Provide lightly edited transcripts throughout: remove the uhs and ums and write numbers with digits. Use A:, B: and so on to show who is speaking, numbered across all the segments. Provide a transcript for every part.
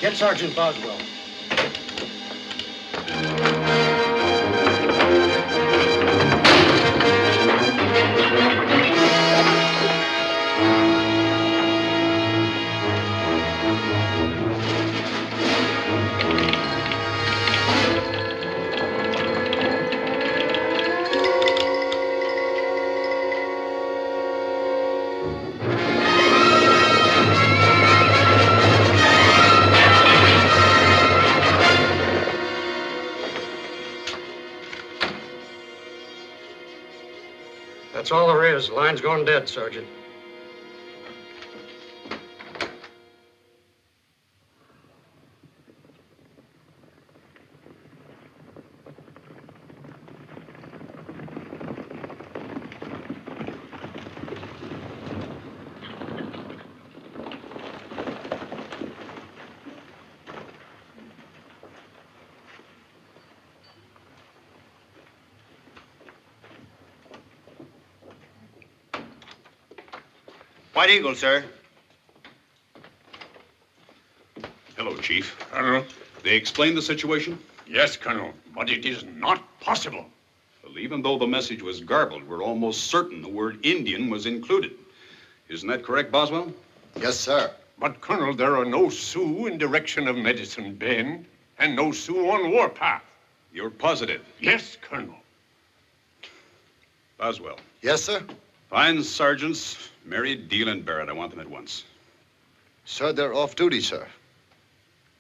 A: Get Sergeant Boswell. That's all there is. Line's gone dead, Sergeant.
B: White Eagle, sir.
C: Hello, Chief.
D: Colonel?
C: They explained the situation?
D: Yes, Colonel, but it is not possible.
C: Well, even though the message was garbled, we're almost certain the word Indian was included. Isn't that correct, Boswell?
E: Yes, sir.
D: But, Colonel, there are no Sioux in direction of Medicine Bend, and no Sioux on Warpath.
C: You're positive?
D: Yes, Colonel.
C: Boswell.
E: Yes, sir.
C: Find Sergeants Mary, Deal, and Barrett. I want them at once.
E: Sir, they're off duty, sir.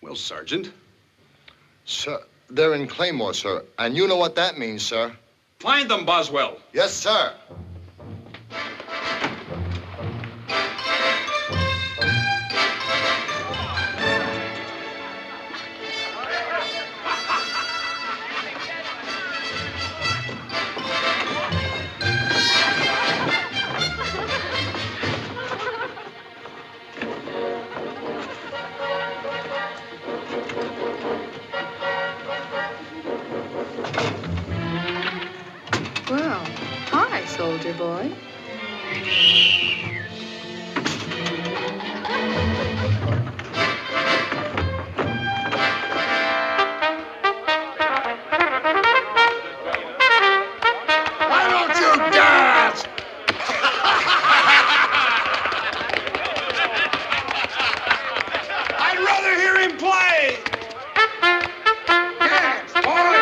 C: Well, Sergeant.
E: Sir, they're in Claymore, sir. And you know what that means, sir.
C: Find them, Boswell.
E: Yes, sir.
F: Well, hi, soldier boy.
D: Why don't you dance? I'd rather hear him play. Dance, boy.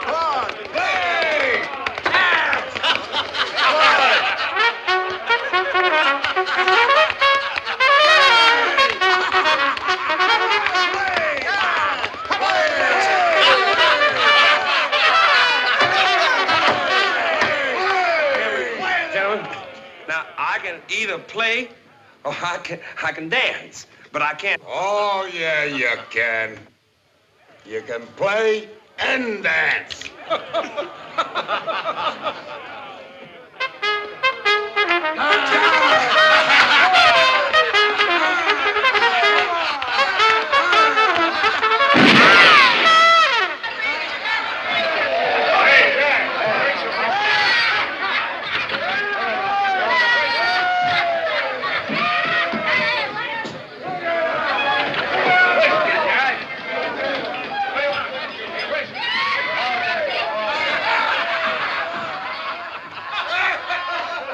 D: Come on, play. Dance.
G: Gentlemen, now I can either play or I can dance, but I can't.
D: Oh, yeah, you can. You can play and dance.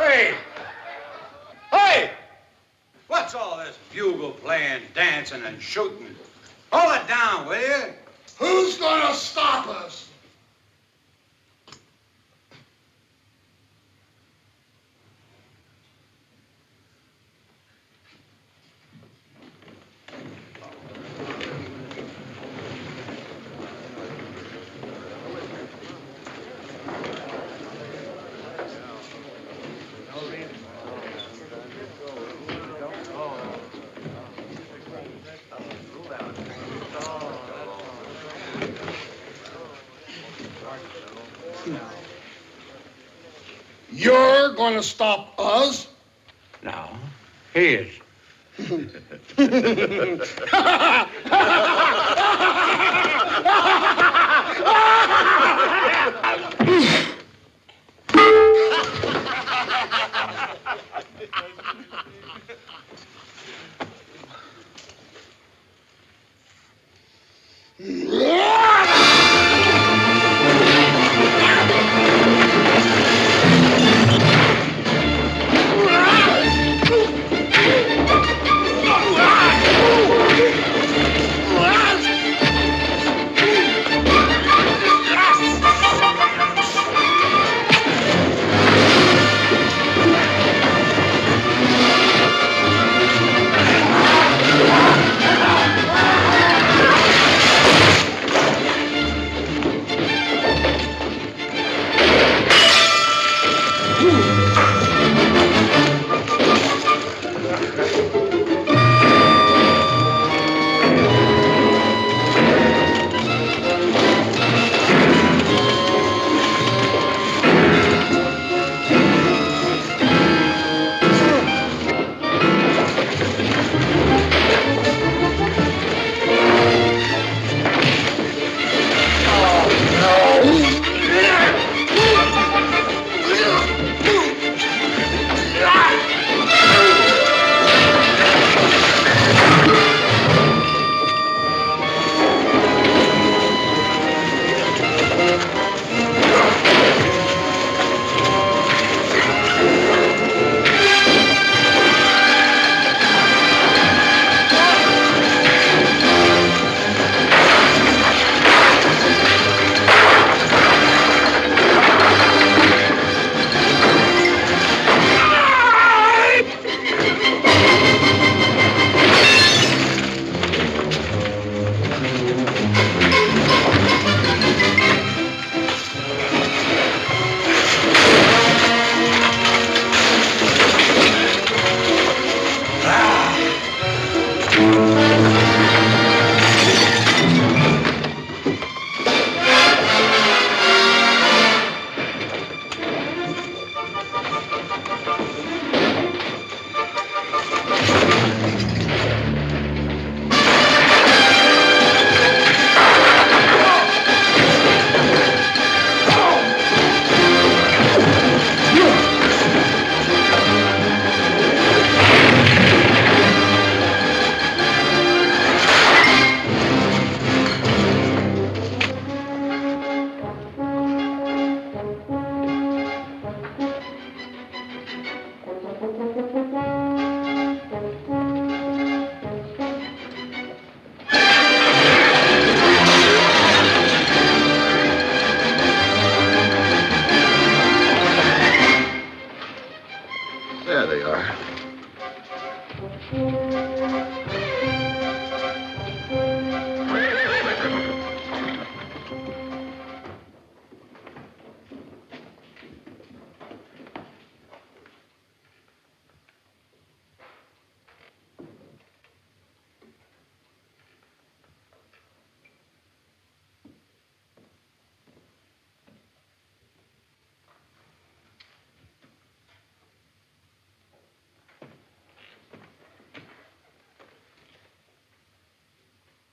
A: Hey! Hey! What's all this bugle playing, dancing, and shooting? Hold it down, will you?
D: Who's gonna stop us? You're gonna stop us?
A: No, he is.
E: There they are.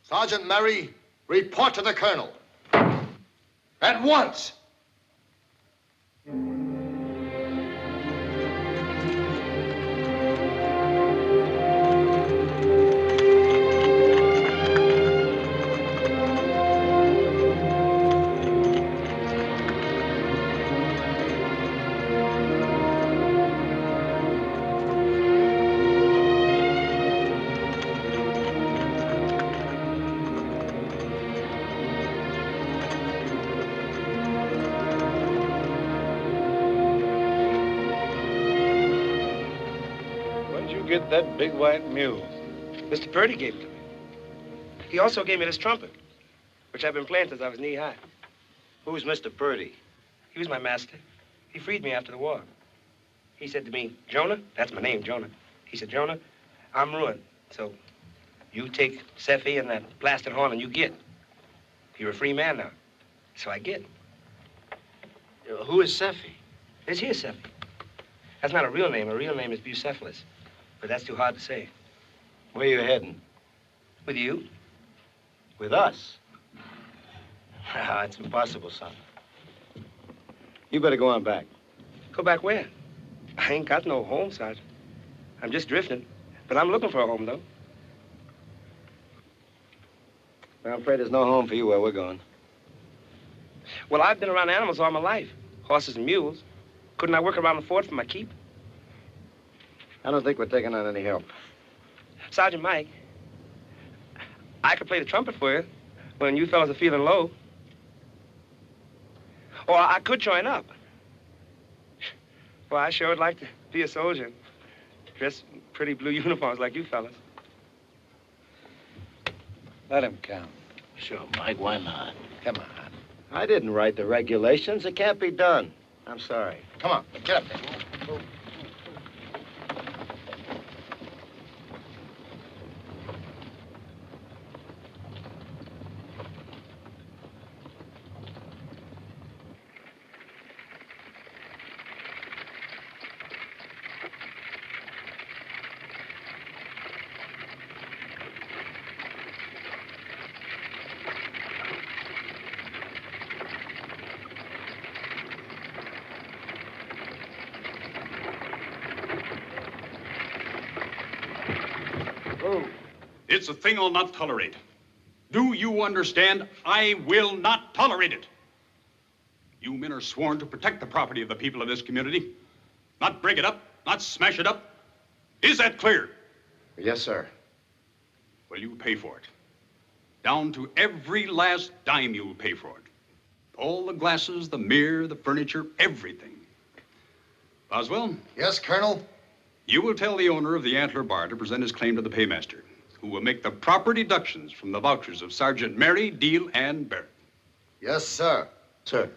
E: Sergeant Murray, report to the colonel.
D: At once.
G: Get that big white mule. Mr. Purdy gave it to me. He also gave me this trumpet, which I've been playing since I was knee-high.
B: Who's Mr. Purdy?
G: He was my master. He freed me after the war. He said to me, Jonah, that's my name, Jonah. He said, Jonah, I'm ruined. So you take Seffi and that blasted horn and you get. You're a free man now. So I get.
B: Who is Seffy?
G: This here's Seffy. That's not a real name. A real name is Bucephalus. But that's too hard to say.
B: Where you heading?
G: With you?
B: With us? It's impossible, son. You better go on back.
G: Go back where? I ain't got no home, Sergeant. I'm just drifting. But I'm looking for a home, though.
B: Well, I'm afraid there's no home for you where we're going.
G: Well, I've been around animals all my life. Horses and mules. Couldn't I work around the fort for my keep?
B: I don't think we're taking on any help.
G: Sergeant Mike, I could play the trumpet for you when you fellas are feeling low. Or I could join up. Well, I sure would like to be a soldier. Dress in pretty blue uniforms like you fellas.
H: Let him count.
B: Sure, Mike, why not?
H: Come on.
B: I didn't write the regulations. It can't be done. I'm sorry.
E: Come on, get up there.
C: It's a thing I'll not tolerate. Do you understand? I will not tolerate it. You men are sworn to protect the property of the people of this community. Not break it up, not smash it up. Is that clear?
B: Yes, sir.
C: Well, you pay for it. Down to every last dime you'll pay for it. All the glasses, the mirror, the furniture, everything. Boswell?
E: Yes, Colonel?
C: You will tell the owner of the Antler Bar to present his claim to the paymaster, who will make the proper deductions from the vouchers of Sergeant Mary, Deal, and Barrett.
E: Yes, sir.
B: Sir.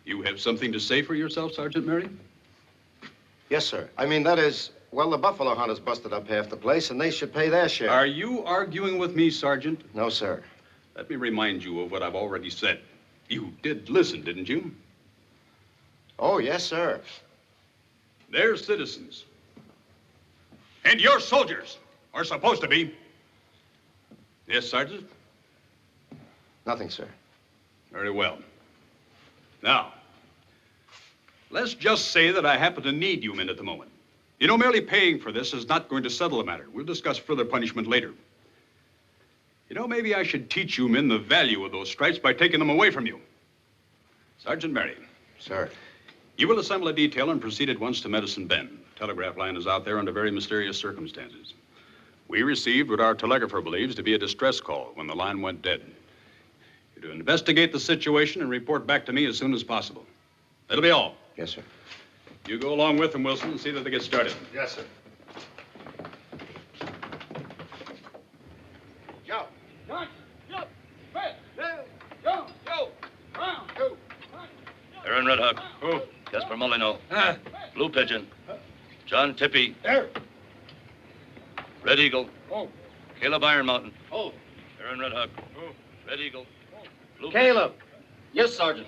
C: You have something to say for yourself, Sergeant Mary?
B: Yes, sir. I mean, that is, well, the buffalo hunters busted up half the place, and they should pay their share.
C: Are you arguing with me, Sergeant?
B: No, sir.
C: Let me remind you of what I've already said. You did listen, didn't you?
B: Oh, yes, sir.
C: They're citizens. And your soldiers are supposed to be. Yes, Sergeant?
B: Nothing, sir.
C: Very well. Now, let's just say that I happen to need you men at the moment. You know, merely paying for this is not going to settle the matter. We'll discuss further punishment later. You know, maybe I should teach you men the value of those stripes by taking them away from you. Sergeant Mary.
B: Sir.
C: You will assemble a detail and proceed at once to Medicine Bend. Telegraph line is out there under very mysterious circumstances. We received what our telegrapher believes to be a distress call when the line went dead. You're to investigate the situation and report back to me as soon as possible. That'll be all.
B: Yes, sir.
C: You go along with them, Wilson, and see that they get started.
E: Yes, sir.
A: Joe. Joe. Joe. Joe. Joe. Joe.
I: They're in Red Hawk.
C: Who?
I: Jasper Molyneux. Blue Pigeon. John Tippy.
A: There.
I: Red Eagle.
A: Oh.
I: Caleb Iron Mountain.
A: Oh.
I: They're in Red Hawk. Red Eagle. Blue
B: Caleb.
I: Yes, Sergeant.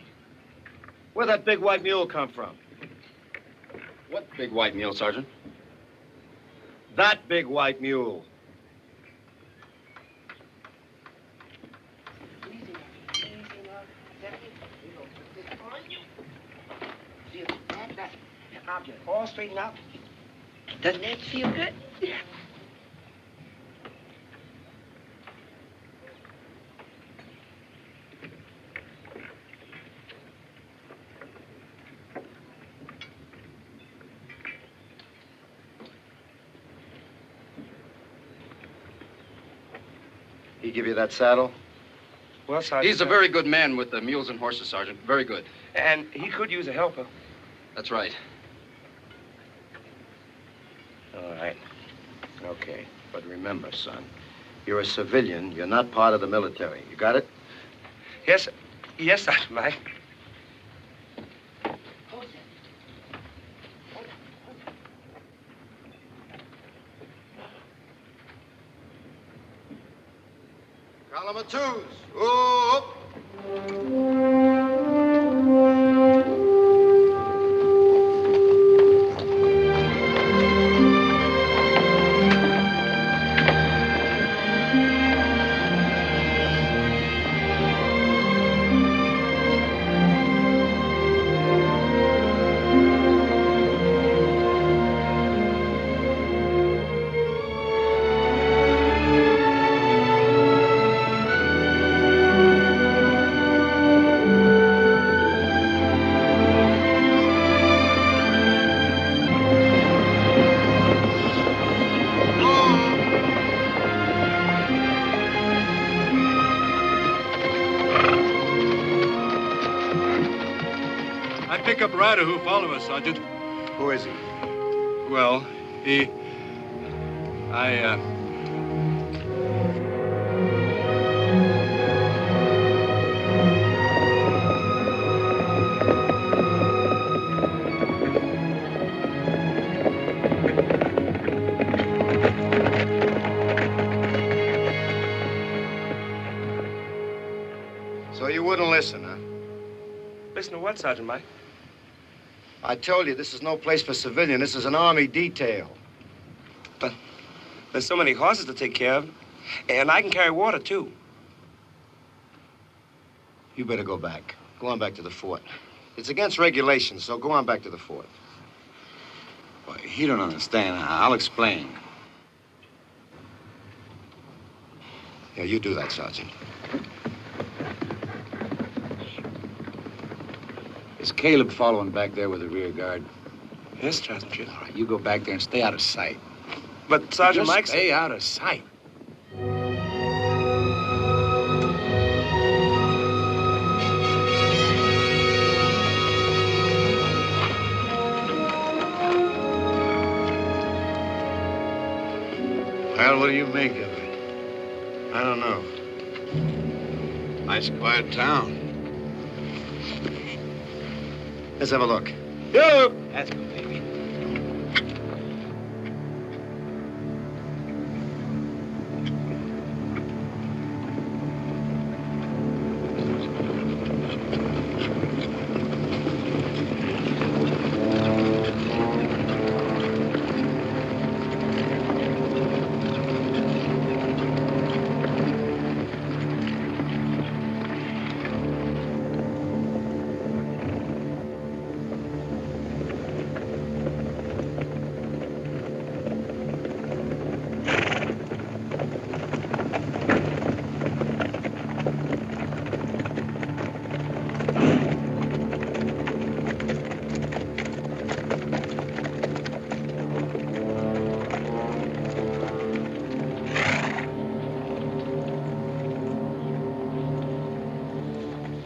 B: Where'd that big white mule come from?
I: What big white mule, Sergeant?
B: That big white mule.
G: Now get all straightened out. Doesn't that feel good? Yeah.
B: He give you that saddle?
G: Well, Sergeant.
I: He's a very good man with the mules and horses, Sergeant. Very good.
G: And he could use a helper.
I: That's right.
B: All right. Okay. But remember, son, you're a civilian. You're not part of the military. You got it?
G: Yes, yes, Sergeant Mike.
E: Column of twos. Up.
C: I pick up rider who follow us, Sergeant.
B: Who is he?
C: Well,
B: So you wouldn't listen, huh?
G: Listen to what, Sergeant Mike?
B: I told you, this is no place for civilian. This is an army detail.
G: But there's so many horses to take care of. And I can carry water, too.
B: You better go back. Go on back to the fort. It's against regulations, so go on back to the fort.
A: Boy, he don't understand. I'll explain.
B: Yeah, you do that, Sergeant.
A: Is Caleb following back there with the rear guard?
G: Yes, Sergeant.
A: All right, you go back there and stay out of sight.
G: But Sergeant
A: Just
G: Mike...
A: stay out of sight.
B: Well, what do you make of it? I don't know.
A: Nice quiet town.
B: Let's have a look.
A: That's good, baby.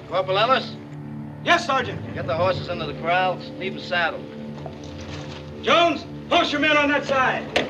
B: Corporal Ellis,
G: Yes, Sergeant.
B: get the horses into the corral. Leave them saddled.
G: Jones, post your men on that side.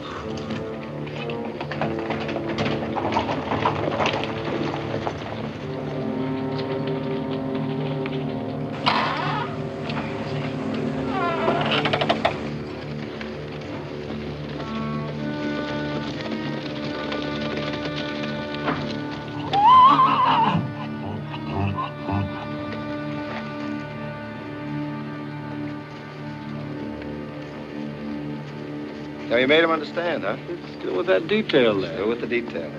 B: Now, you made him understand, huh?
A: Still with that detail there.
B: Still with the detail.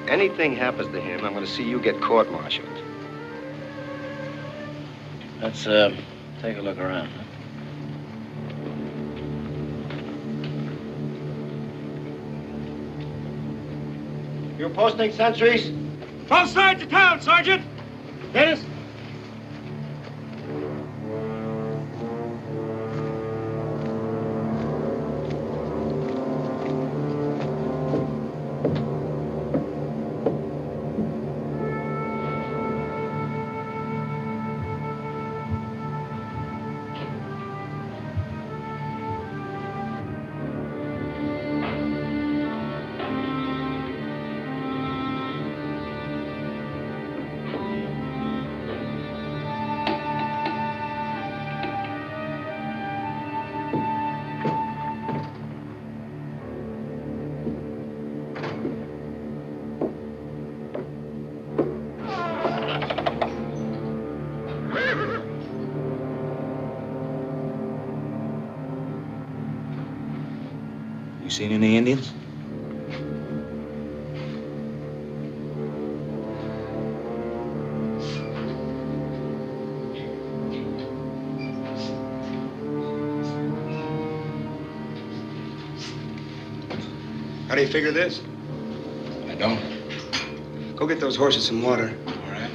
B: Anything happens to him, I'm going to see you get court-martialed.
I: Let's, take a look around, huh?
B: You posting sentries?
G: 12 sides of town, Sergeant.
B: Dennis?
A: You seen any Indians?
G: How do you figure this?
A: I don't.
G: Go get those horses some water.
A: All right.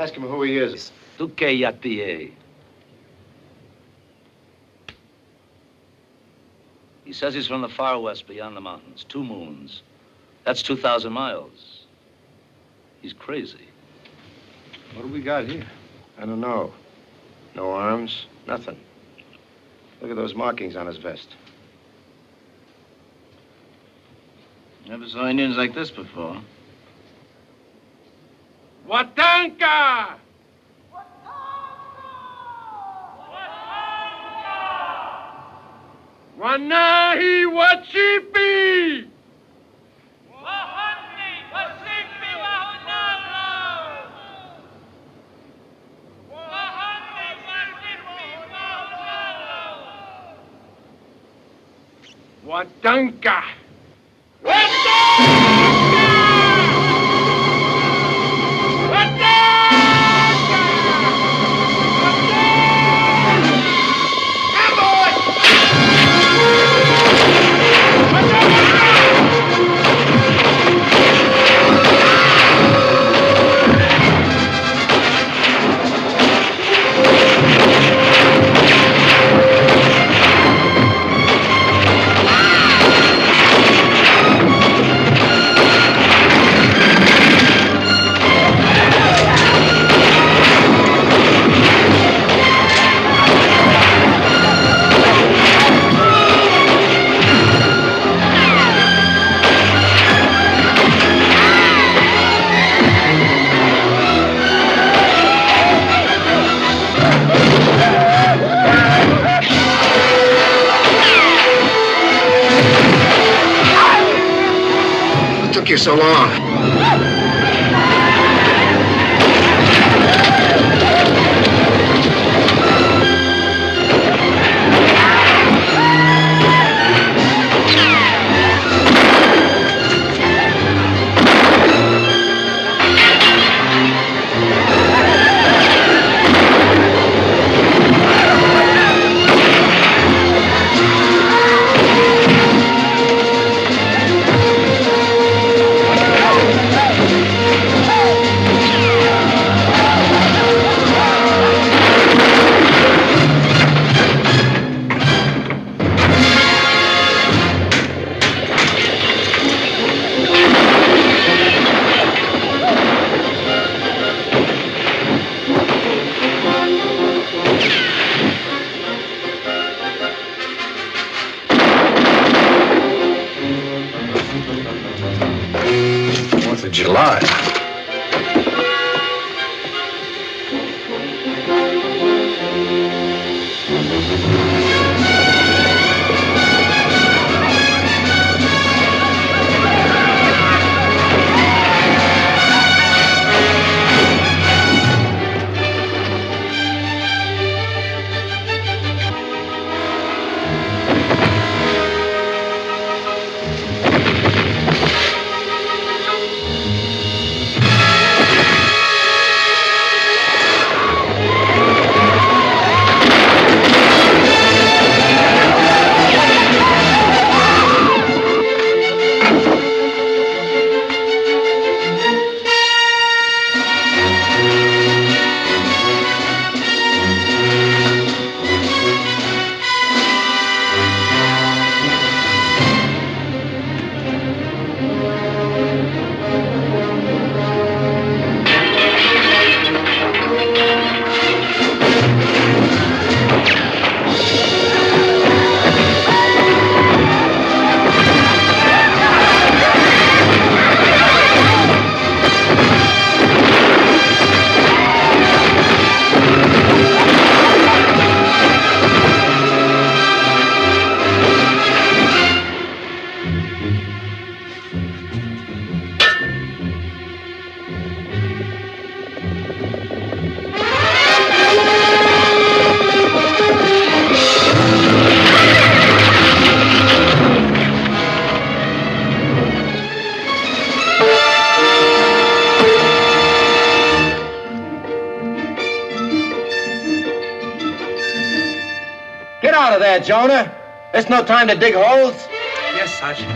B: Ask him who he is.
I: Tu que yatie. He says he's from the far west beyond the mountains. 2 moons. That's 2,000 miles. He's crazy.
B: What do we got here? I don't know. No arms, nothing. Look at those markings on his vest.
I: Never saw Indians like this before.
D: Watanka! Wanahi wachipi! Watanka!
B: What took you so long?
E: July.
B: Get out of there, Jonah. It's no time to dig holes.
G: Yes, Sergeant.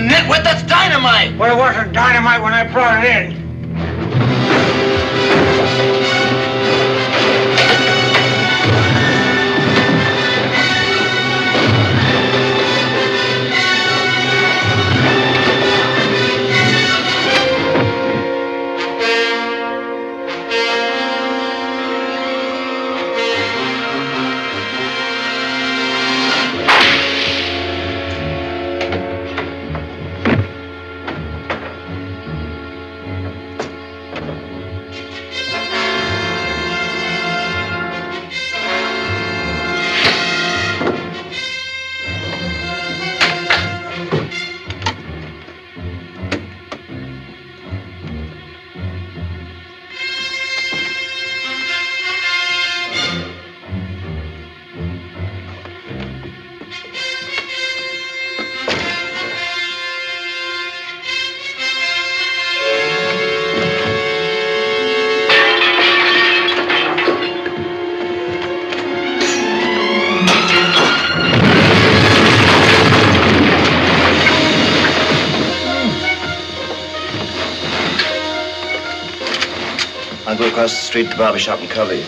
G: Nitwit, that's dynamite!
H: Well, it wasn't dynamite when I brought it in.
B: I'll go across the street to the barber shop and cover you.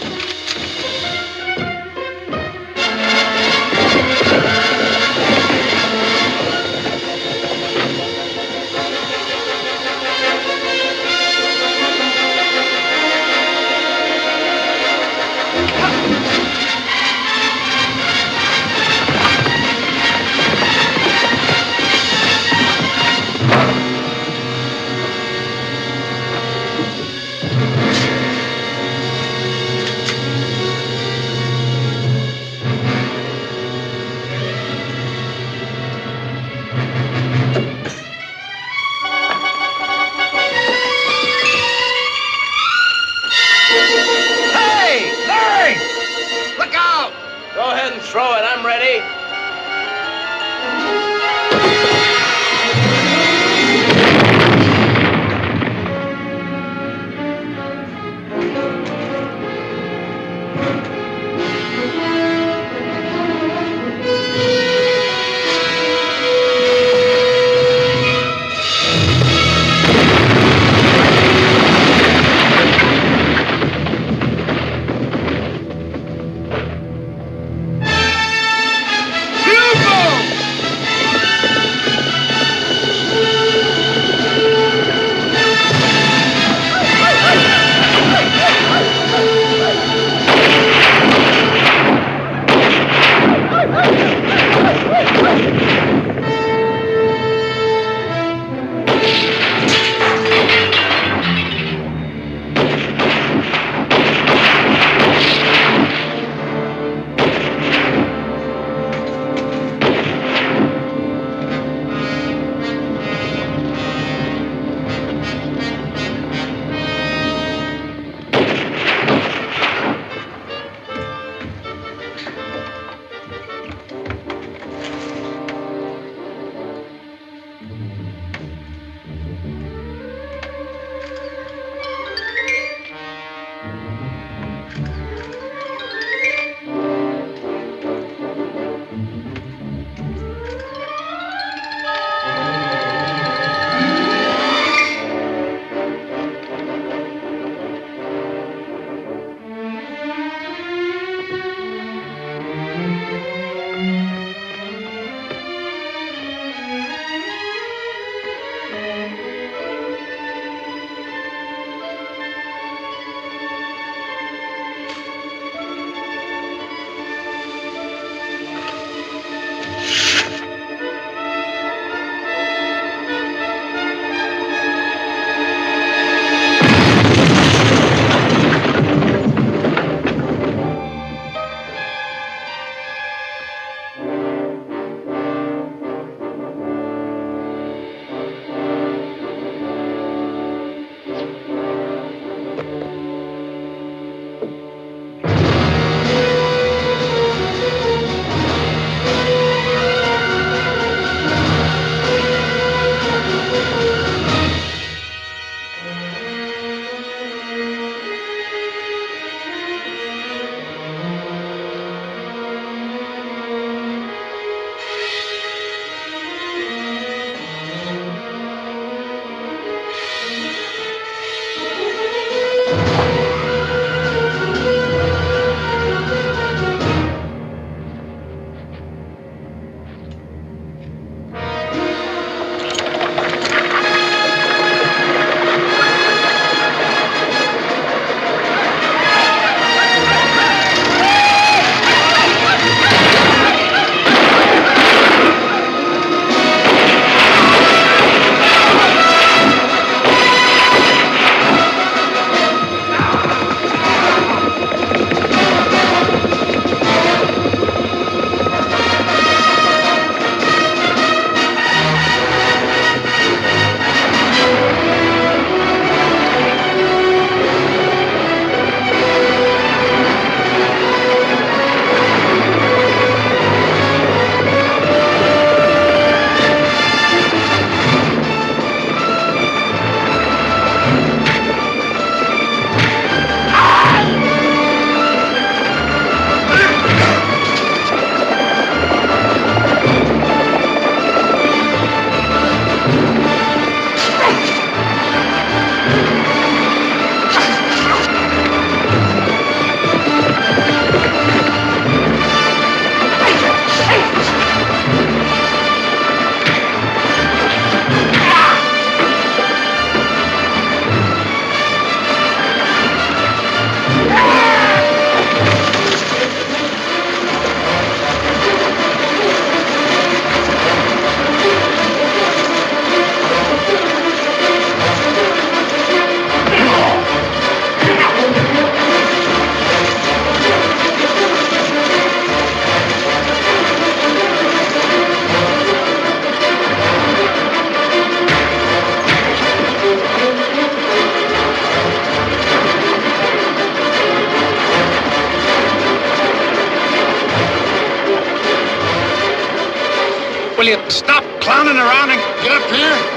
A: will you stop clowning around and get up here?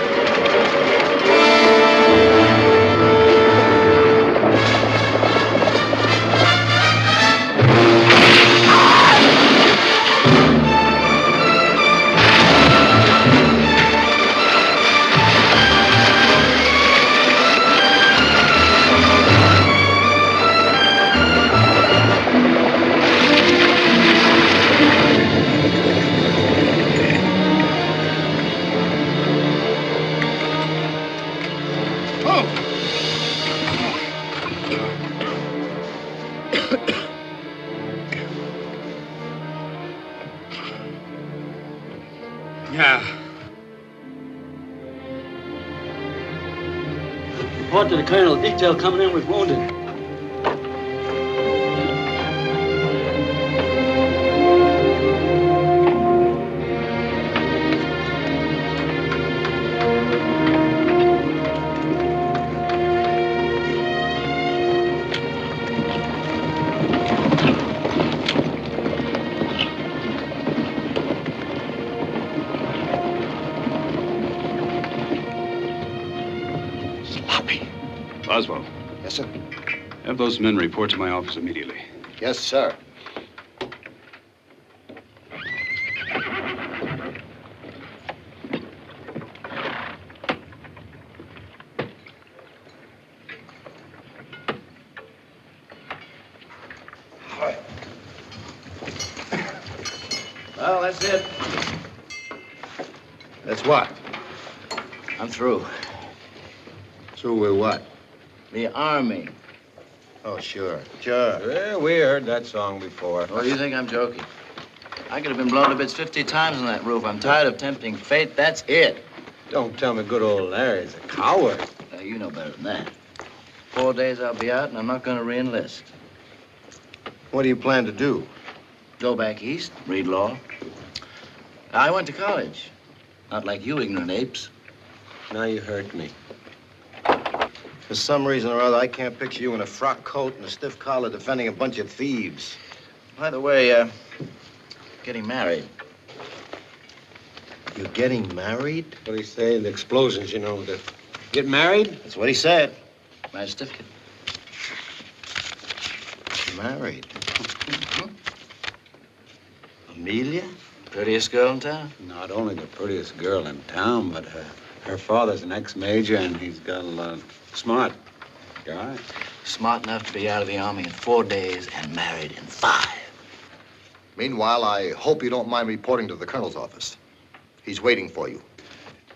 H: Yeah.
J: Report to the colonel. Detail coming in with wounded.
C: Boswell.
E: Yes, sir.
C: Have those men report to my office immediately.
E: Yes, sir.
B: Well, that's it.
E: That's what?
B: I'm through.
E: Through with what?
B: The Army.
E: Oh, sure. Sure.
B: Yeah, we heard that song before. Oh, you think I'm joking? I could have been blown to bits 50 times on that roof. I'm tired of tempting fate. That's it.
G: Don't tell me good old Larry's a coward.
B: You know better than that. 4 days I'll be out, and I'm not going to re-enlist.
E: What do you plan to do?
B: Go back east, read law. I went to college. Not like you ignorant apes.
G: Now you hurt me.
E: For some reason or other, I can't picture you in a frock coat and a stiff collar defending a bunch of thieves.
B: By the way, getting married.
E: You're getting married?
G: What do you say? The explosions, you know. Get married?
B: That's what he said. My certificate.
E: Married? Amelia?
B: Prettiest girl in town.
A: Not only the prettiest girl in town, but her father's an ex-major, and he's got a lot smart. You all right?
B: Smart enough to be out of the Army in 4 days and married in 5.
E: Meanwhile, I hope you don't mind reporting to the colonel's office. He's waiting for you.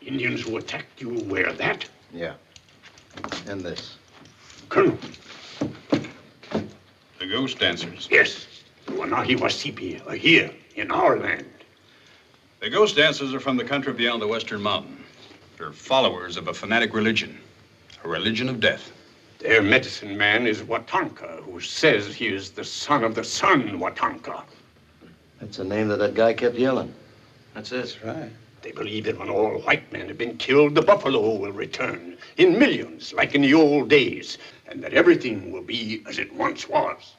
H: Indians who attacked you wear that?
E: Yeah. And this.
H: Colonel.
C: The ghost dancers.
H: Yes. Wanahi Wasipi are here in our land.
C: The ghost dancers are from the country beyond the western mountain. They're followers of a fanatic religion, a religion of death.
H: Their medicine man is Watanka, who says he is the son of the sun, Watanka.
E: That's the name that guy kept yelling.
B: That's it.
A: That's right.
H: They believe that when all white men have been killed, the buffalo will return in millions, like in the old days, and that everything will be as it once was.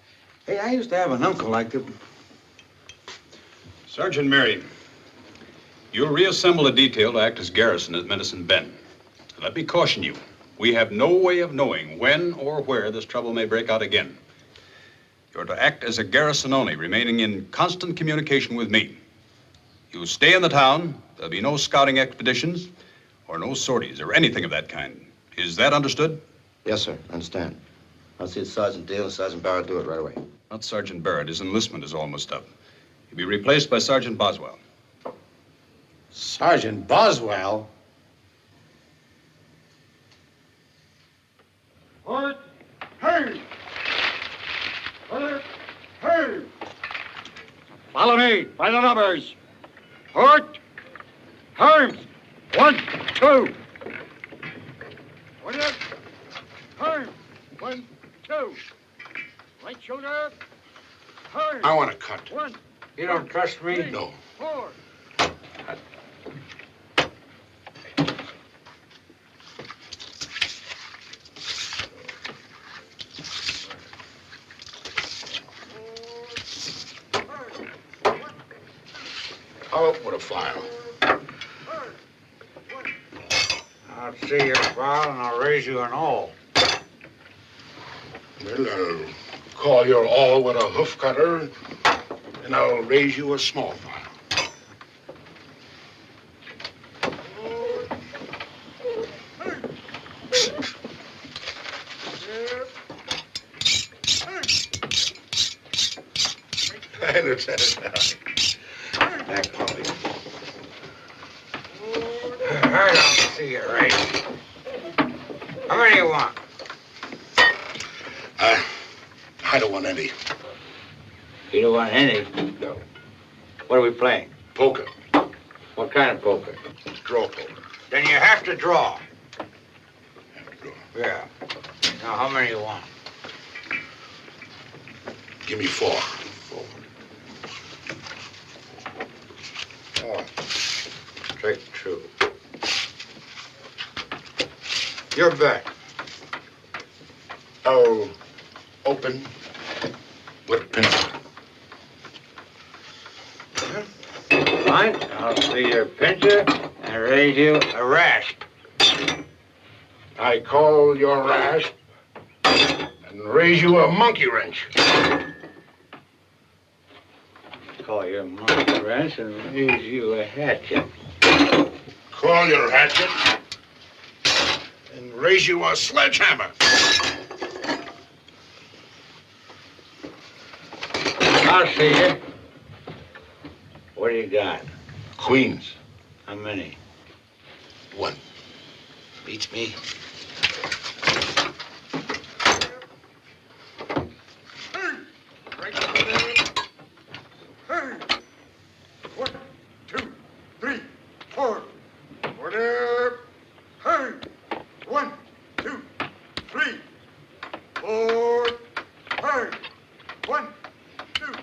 A: Hey, I used to have an uncle like that.
C: Sergeant Mary, you'll reassemble the detail to act as garrison at Medicine Bend. Let me caution you, we have no way of knowing when or where this trouble may break out again. You're to act as a garrison only, remaining in constant communication with me. You stay in the town, there'll be no scouting expeditions or no sorties or anything of that kind. Is that understood?
E: Yes, sir. Understand. I'll see that Sergeant Dale and Sergeant Barrett do it right away.
C: Not Sergeant Barrett. His enlistment is almost up. He'll be replaced by Sergeant Boswell.
A: Sergeant Boswell?
H: Halt! Hey! Halt! Hey!
J: Follow me by the numbers. Halt! Arms! 1, 2. Order! Arms! 1, 2. Right shoulder. Arms!
H: I want to cut.
J: 1.
H: You don't trust me?
J: 3,
H: No.
J: 4.
H: I'll open with a file.
A: I'll see your file and I'll raise you an all.
H: Well, I'll call your all with a hoof cutter, and I'll raise you a small file.
A: Back pocket. I don't see it right. How many you want?
H: I don't want any.
A: You don't want any?
H: No.
A: What are we playing?
H: Poker.
A: What kind of poker?
H: Draw poker.
A: Then you have to draw.
H: Have to draw.
A: Yeah. Now, how many you want?
H: Give me 4.
A: 4. Straight true. Your bet.
H: I'll open with a pencil.
A: Fine. I'll see your pincher and raise you a rasp.
H: I call your rasp and raise you a monkey wrench.
A: Call your monkey wrench and raise you a hatchet.
H: Call your hatchet and raise you a sledgehammer.
A: I'll see you. What do you got?
H: Queens.
A: How many?
H: 1.
A: Beats me.
J: Hey! 1, 2, 3, 4. Order. Hey! 1, 2, 3, 4. Hey! 1, 2.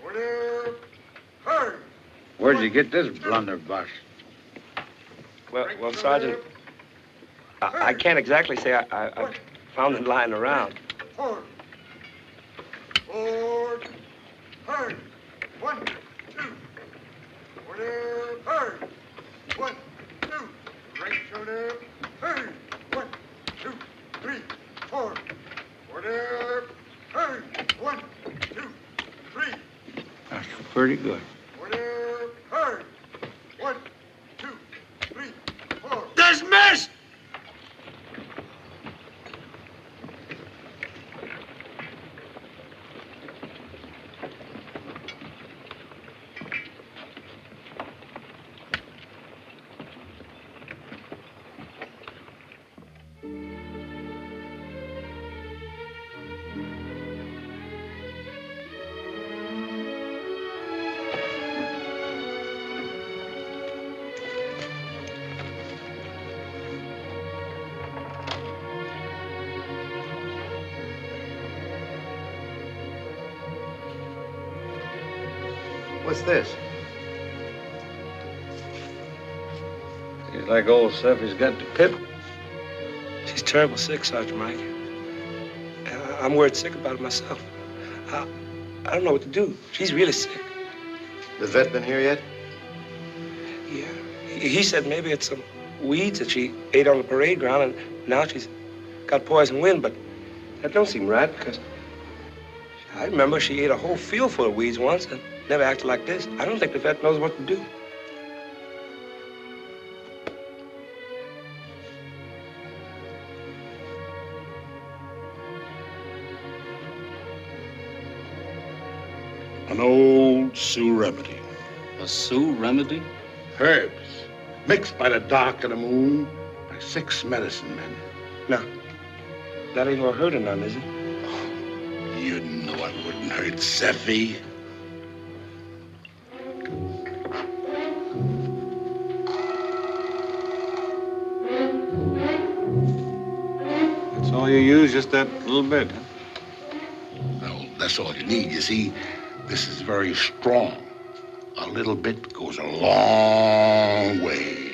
J: Order. Hey!
A: Where'd you get this blunderbuss?
G: Well, Sergeant, I can't exactly say I found it lying around.
J: 4. 4. Hey! 1, 2. Order. Hey! 1, 2. Right shoulder. Hey! 1, 2, 3, 4. Order. Hey! 1, 2, 3.
A: That's pretty good.
J: Order. Hey! 1, 2, 3, 4.
H: Dismissed!
E: What's this?
A: He's like old Seffy's got the pip.
G: She's terrible sick, Sergeant Mike. I'm worried sick about it myself. I don't know what to do. She's really sick.
E: The vet been here yet?
G: Yeah. He said maybe it's some weeds that she ate on the parade ground, and now she's got poison wind, but that don't seem right, because I remember she ate a whole field full of weeds once and never acted like this. I don't think the vet knows what to do.
H: An old Sioux remedy.
I: A Sioux remedy?
H: Herbs, mixed by the dark of the moon by 6 medicine men.
G: No, that ain't gonna hurt her none, is it?
H: You know it wouldn't hurt Seffy.
A: That's all you use, just that little bit, huh?
H: Well, that's all you need. You see, this is very strong. A little bit goes a long way.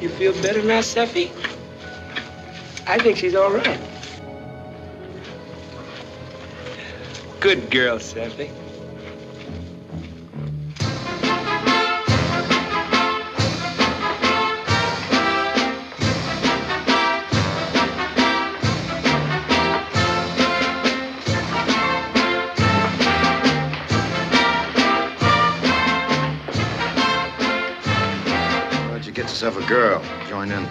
G: You feel better now, Seffy? I think she's all right. Good girl, Seffy.
E: Why'd you get yourself a girl? Join in.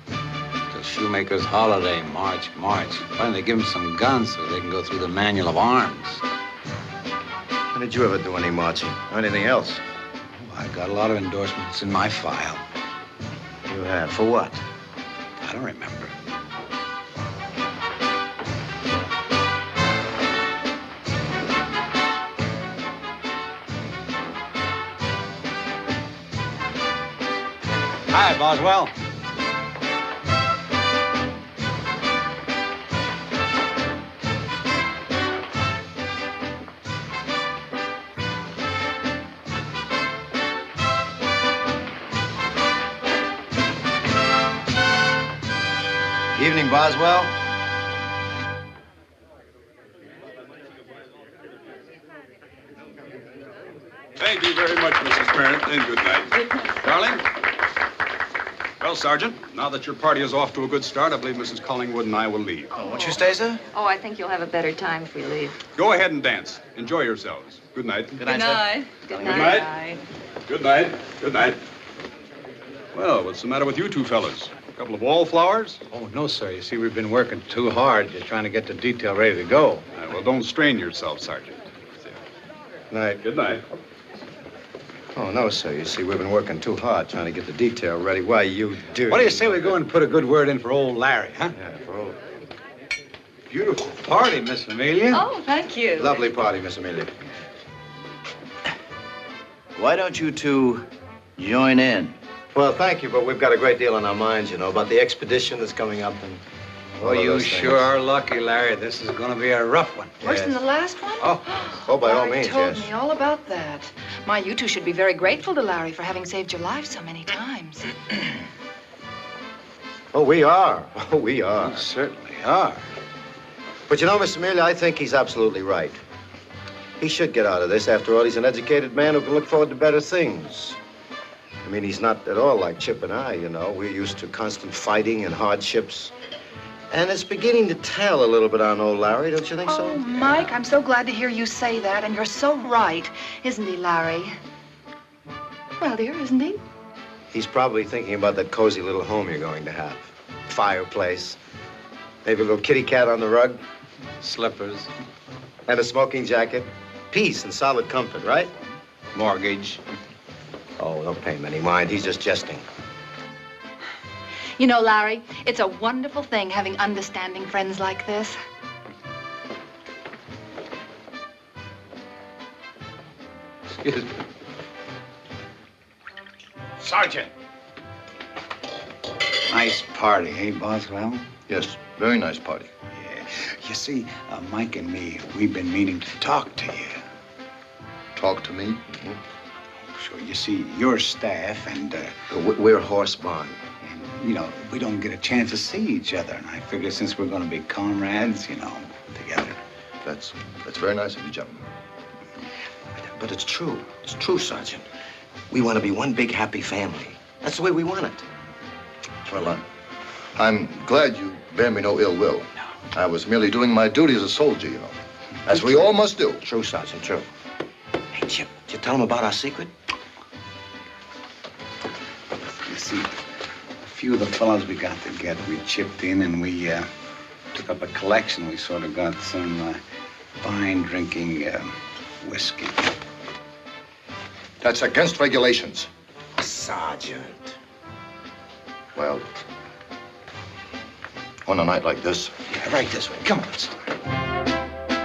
A: The shoemaker's holiday, March. Why don't they give them some guns so they can go through the manual of arms?
E: When did you ever do any marching or anything else?
A: I got a lot of endorsements in my file.
E: You have. For what?
A: I don't remember. Hi, Boswell.
E: Evening, Boswell.
C: Thank you very much, Mrs. Parent, and good night. Darling? Well, Sergeant, now that your party is off to a good start, I believe Mrs. Collingwood and I will leave.
E: Won't you stay, sir?
F: Oh, I think you'll have a better time if we leave.
C: Go ahead and dance. Enjoy yourselves. Good night.
F: Good night.
C: Good night. Good night. Good night. Well, what's the matter with you two fellas? A couple of wallflowers?
A: Oh, no, sir. You see, we've been working too hard. Just trying to get the detail ready to go.
C: Well, don't strain yourself, Sergeant.
E: Night.
C: Good night.
E: Oh, no, sir. You see, we've been working too hard trying to get the detail ready. Why, you do.
A: What do you say we go and put a good word in for old Larry, huh?
E: Yeah, for old.
A: Beautiful party, Miss Amelia.
F: Oh, thank you.
E: Lovely party, Miss Amelia.
I: Why don't you two join in?
E: Well, thank you, but we've got a great deal on our minds, you know, about the expedition that's coming up and all
A: Oh,
E: of
A: you
E: those
A: sure
E: things.
A: are lucky, Larry. This is going to be a rough one.
F: Worse than the last one?
E: Oh, by all
K: Larry
E: means,
K: told
E: yes.
K: me all about that. My, you two should be very grateful to Larry for having saved your life so many times.
E: Oh, we are. Oh, we are.
A: You certainly are.
E: But you know, Miss Amelia, I think he's absolutely right. He should get out of this. After all, he's an educated man who can look forward to better things. I mean, he's not at all like Chip and I, you know. We're used to constant fighting and hardships. And it's beginning to tell a little bit on old Larry, don't you think so?
K: Oh, Mike, I'm so glad to hear you say that, and you're so right. Isn't he, Larry?
F: Well, dear, isn't he?
E: He's probably thinking about that cozy little home you're going to have. Fireplace. Maybe a little kitty cat on the rug.
A: Slippers,
E: And a smoking jacket. Peace and solid comfort, right?
A: mortgage.
E: Oh, don't pay him any mind. He's just jesting.
K: You know, Larry, it's a wonderful thing having understanding friends like this.
A: Excuse me.
H: Sergeant.
A: Nice party, eh, Boswell?
J: Yes, very nice party.
A: Yeah. You see, Mike and me, we've been meaning to talk to you.
J: Talk to me.
A: Sure, you see, your staff and,
E: We're horse bond.
A: you know, we don't get a chance to see each other. And I figure since we're going to be comrades, you know, together.
J: That's very nice of you, gentlemen.
E: But it's true. It's true, Sergeant. We want to be one big happy family. That's the way we want it.
J: Well, I'm glad you bear me no ill will. I was merely doing my duty as a soldier, you know. As we all must do.
E: True, Sergeant, true. Hey, Chip, did you tell him about our secret?
A: You see, a few of the fellows we got together, we chipped in and we took up a collection. We sort of got some fine drinking whiskey.
J: That's against regulations.
E: Sergeant.
J: Well, on a night like this,
A: Yeah, right this way. Come on, let's start.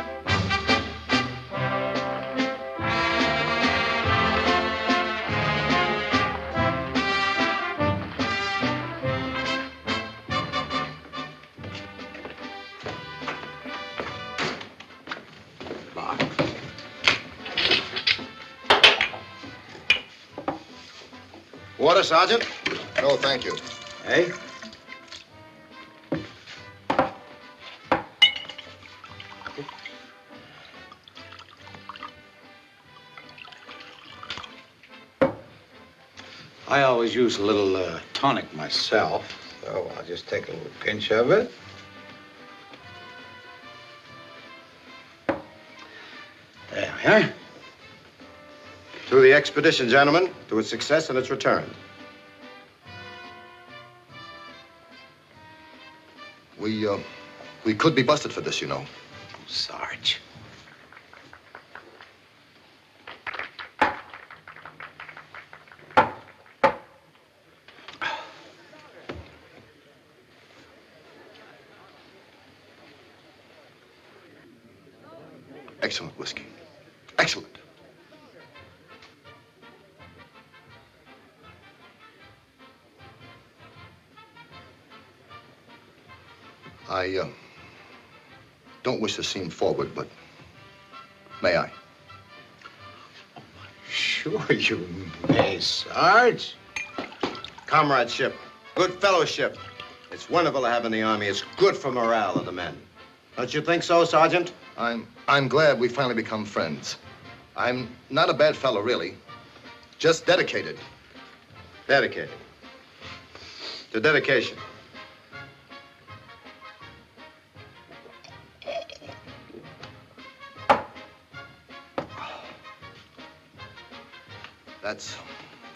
E: Water, Sergeant?
J: No, thank you.
E: Hey?
A: I always use a little tonic myself, so I'll just take a little pinch of it. There we are.
E: To the expedition, gentlemen, to its success and its return.
J: We could be busted for this, you know.
A: Sarge.
J: Excellent whiskey. Excellent. I don't wish to seem forward, but may I?
A: Sure you may, Sarge.
E: Comradeship, good fellowship. It's wonderful to have in the Army. It's good for morale of the men. Don't you think so, Sergeant?
J: I'm glad we finally become friends. I'm not a bad fellow, really. Just dedicated.
E: Dedicated. To dedication.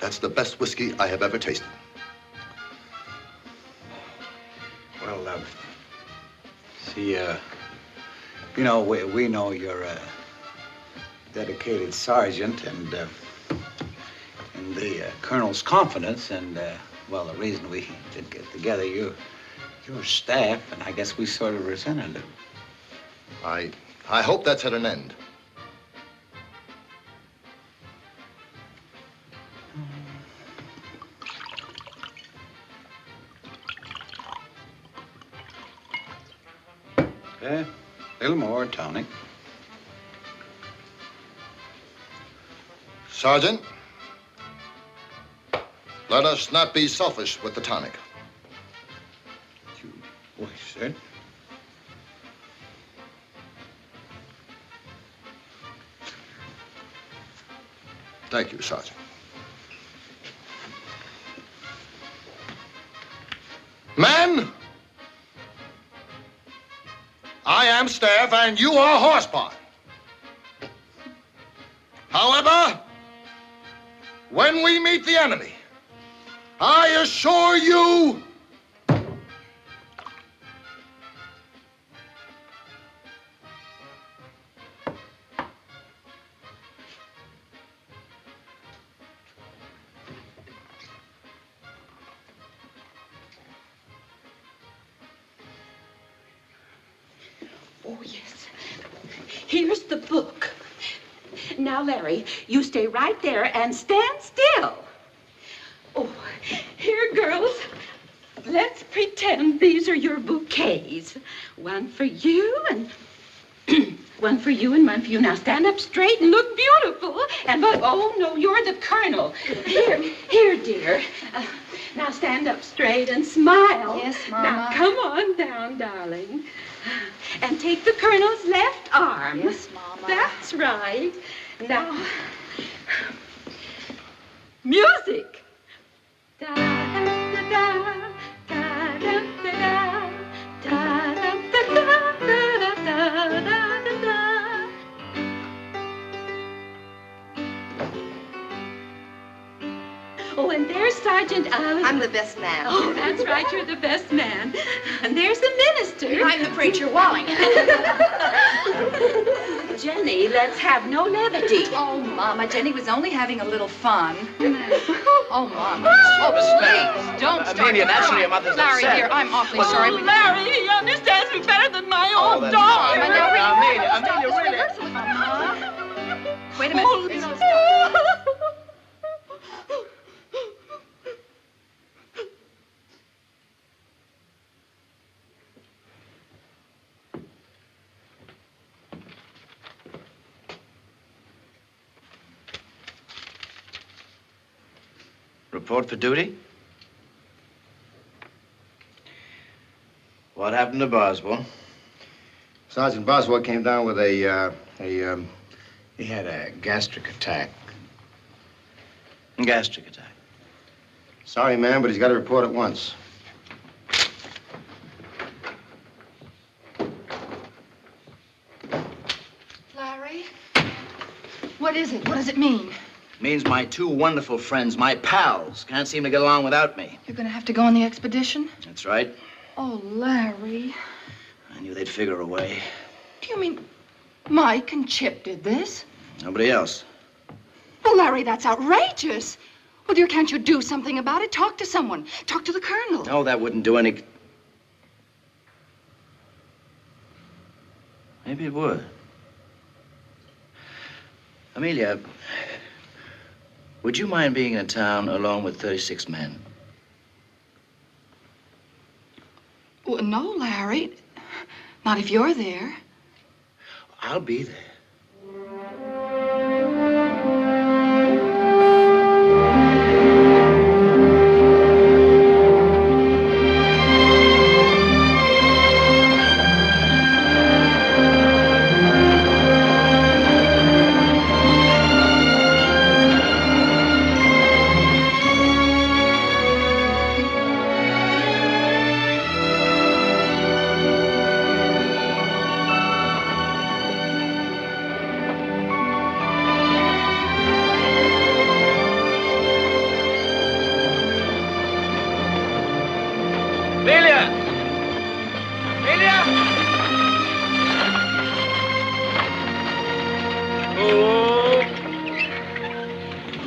J: That's the best whiskey I have ever tasted.
A: Well, see, you know, we know you're a dedicated sergeant and in the colonel's confidence and, well, the reason we did get together, your staff, and I guess we sort of resented it.
J: I hope that's at an end.
A: A little more tonic.
J: Sergeant, let us not be selfish with the tonic.
A: You wish, sir.
J: Thank you, Sergeant. Men! I am staff and you are horsepower. However, when we meet the enemy, I assure you
L: Oh, yes. Here's the book. Now, Larry, you stay right there and stand still. Oh, here, girls. Let's pretend these are your bouquets. One for you and one for you and one for you. Now, stand up straight and look beautiful. And but oh, no, you're the colonel. Here, dear. Now, stand up straight and smile.
F: Yes, Mama.
L: Now, come on down, darling. And take the colonel's left arm.
F: Yes, Mama.
L: That's right. Now, music. Da da da da da da da da da da da da da da da. Oh, and there's Sergeant
K: I'm the best man.
L: Oh, that's right. You're the best man. And there's the minister.
K: I'm the preacher Walling.
L: Jenny, let's have no levity.
K: Oh, Mama, Jenny was only having a little fun. Oh, Mama. Oh, please, don't start
I: Amelia,
K: to cry.
I: naturally, your mother's
K: Larry,
I: upset.
K: dear, I'm awfully sorry. but-
L: Larry, he understands me better than my own
I: that's
L: dog.
I: fine. Amelia, really.
K: Mama. Wait a minute.
L: Oh,
K: No, stop.
B: Report for duty? What happened to Boswell?
E: Sergeant Boswell came down with he had a gastric attack.
B: Gastric attack.
E: Sorry, ma'am, but he's got to report at once.
F: Larry? What is it? What does it mean?
I: Means my two wonderful friends, my pals, can't seem to get along without me.
F: You're gonna have to go on the expedition?
I: That's right.
F: Oh, Larry.
I: I knew they'd figure a way.
F: Do you mean Mike and Chip did this?
I: Nobody else.
F: Well, Larry, that's outrageous. Well, dear, can't you do something about it? Talk to someone. Talk to the colonel.
I: No, that wouldn't do any... Maybe it would. Amelia, would you mind being in town alone with 36 men?
F: Well, no, Larry. Not if you're there.
I: I'll be there.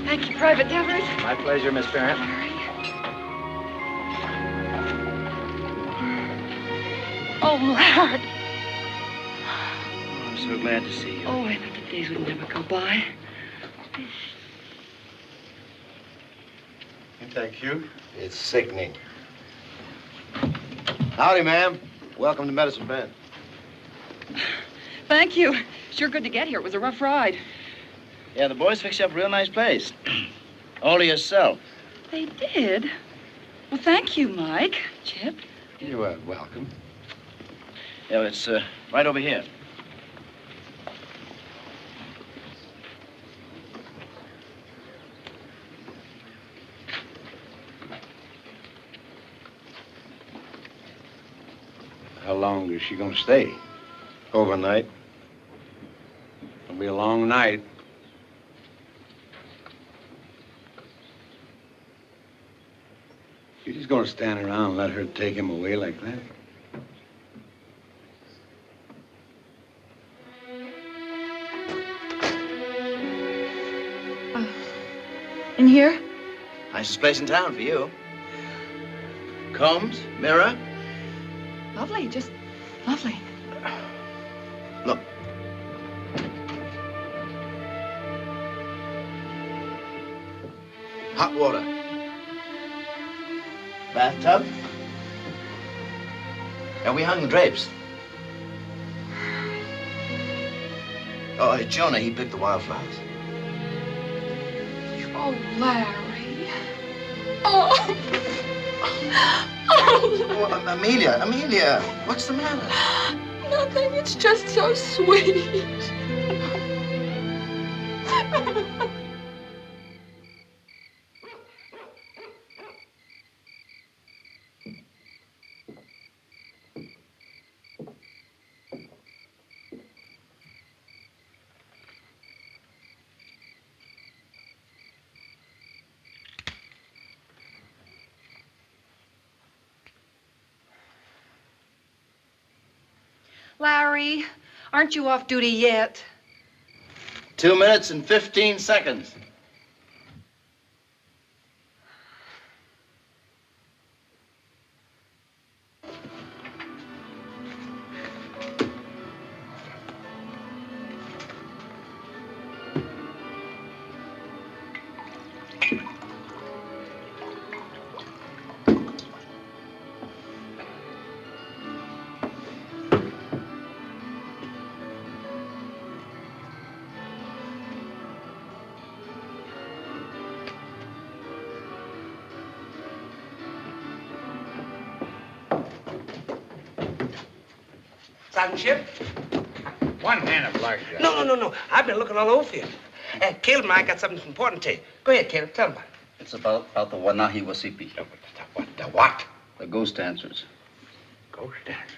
F: Thank you, Private Devers.
I: My pleasure, Miss Barrett.
F: Oh, Larry.
I: I'm so glad to see you.
F: Oh, I thought the days would never go by.
E: Thank you. It's sickening. Howdy, ma'am. Welcome to Medicine Bend.
K: Thank you. Sure good to get here. It was a rough ride.
I: Yeah, the boys fixed you up a real nice place. All to yourself.
K: They did? Well, thank you, Mike. Chip?
E: You are welcome.
I: Yeah, it's right over here.
A: How long is she gonna stay?
E: Overnight.
A: It'll be a long night. You're just gonna stand around and let her take him away like that?
F: In here?
I: Nicest place in town for you. Combs, mirror.
F: Lovely, just lovely.
I: Look. Hot water. Bathtub. And we hung the drapes. Oh, Jonah, he picked the wildflowers.
F: Oh, Larry. Oh.
I: Oh, Amelia, what's the matter?
F: Nothing. It's just so sweet. Larry, aren't you off duty yet?
I: 2 minutes and 15 seconds.
G: Sergeant Chip.
A: One hand of blackjack.
G: No. I've been looking all over for you. Caleb and I got something important to you. Go ahead, Caleb. Tell him about it.
I: It's about the Wanahi Wasipi.
D: The what?
I: The ghost dancers.
D: Ghost dancers.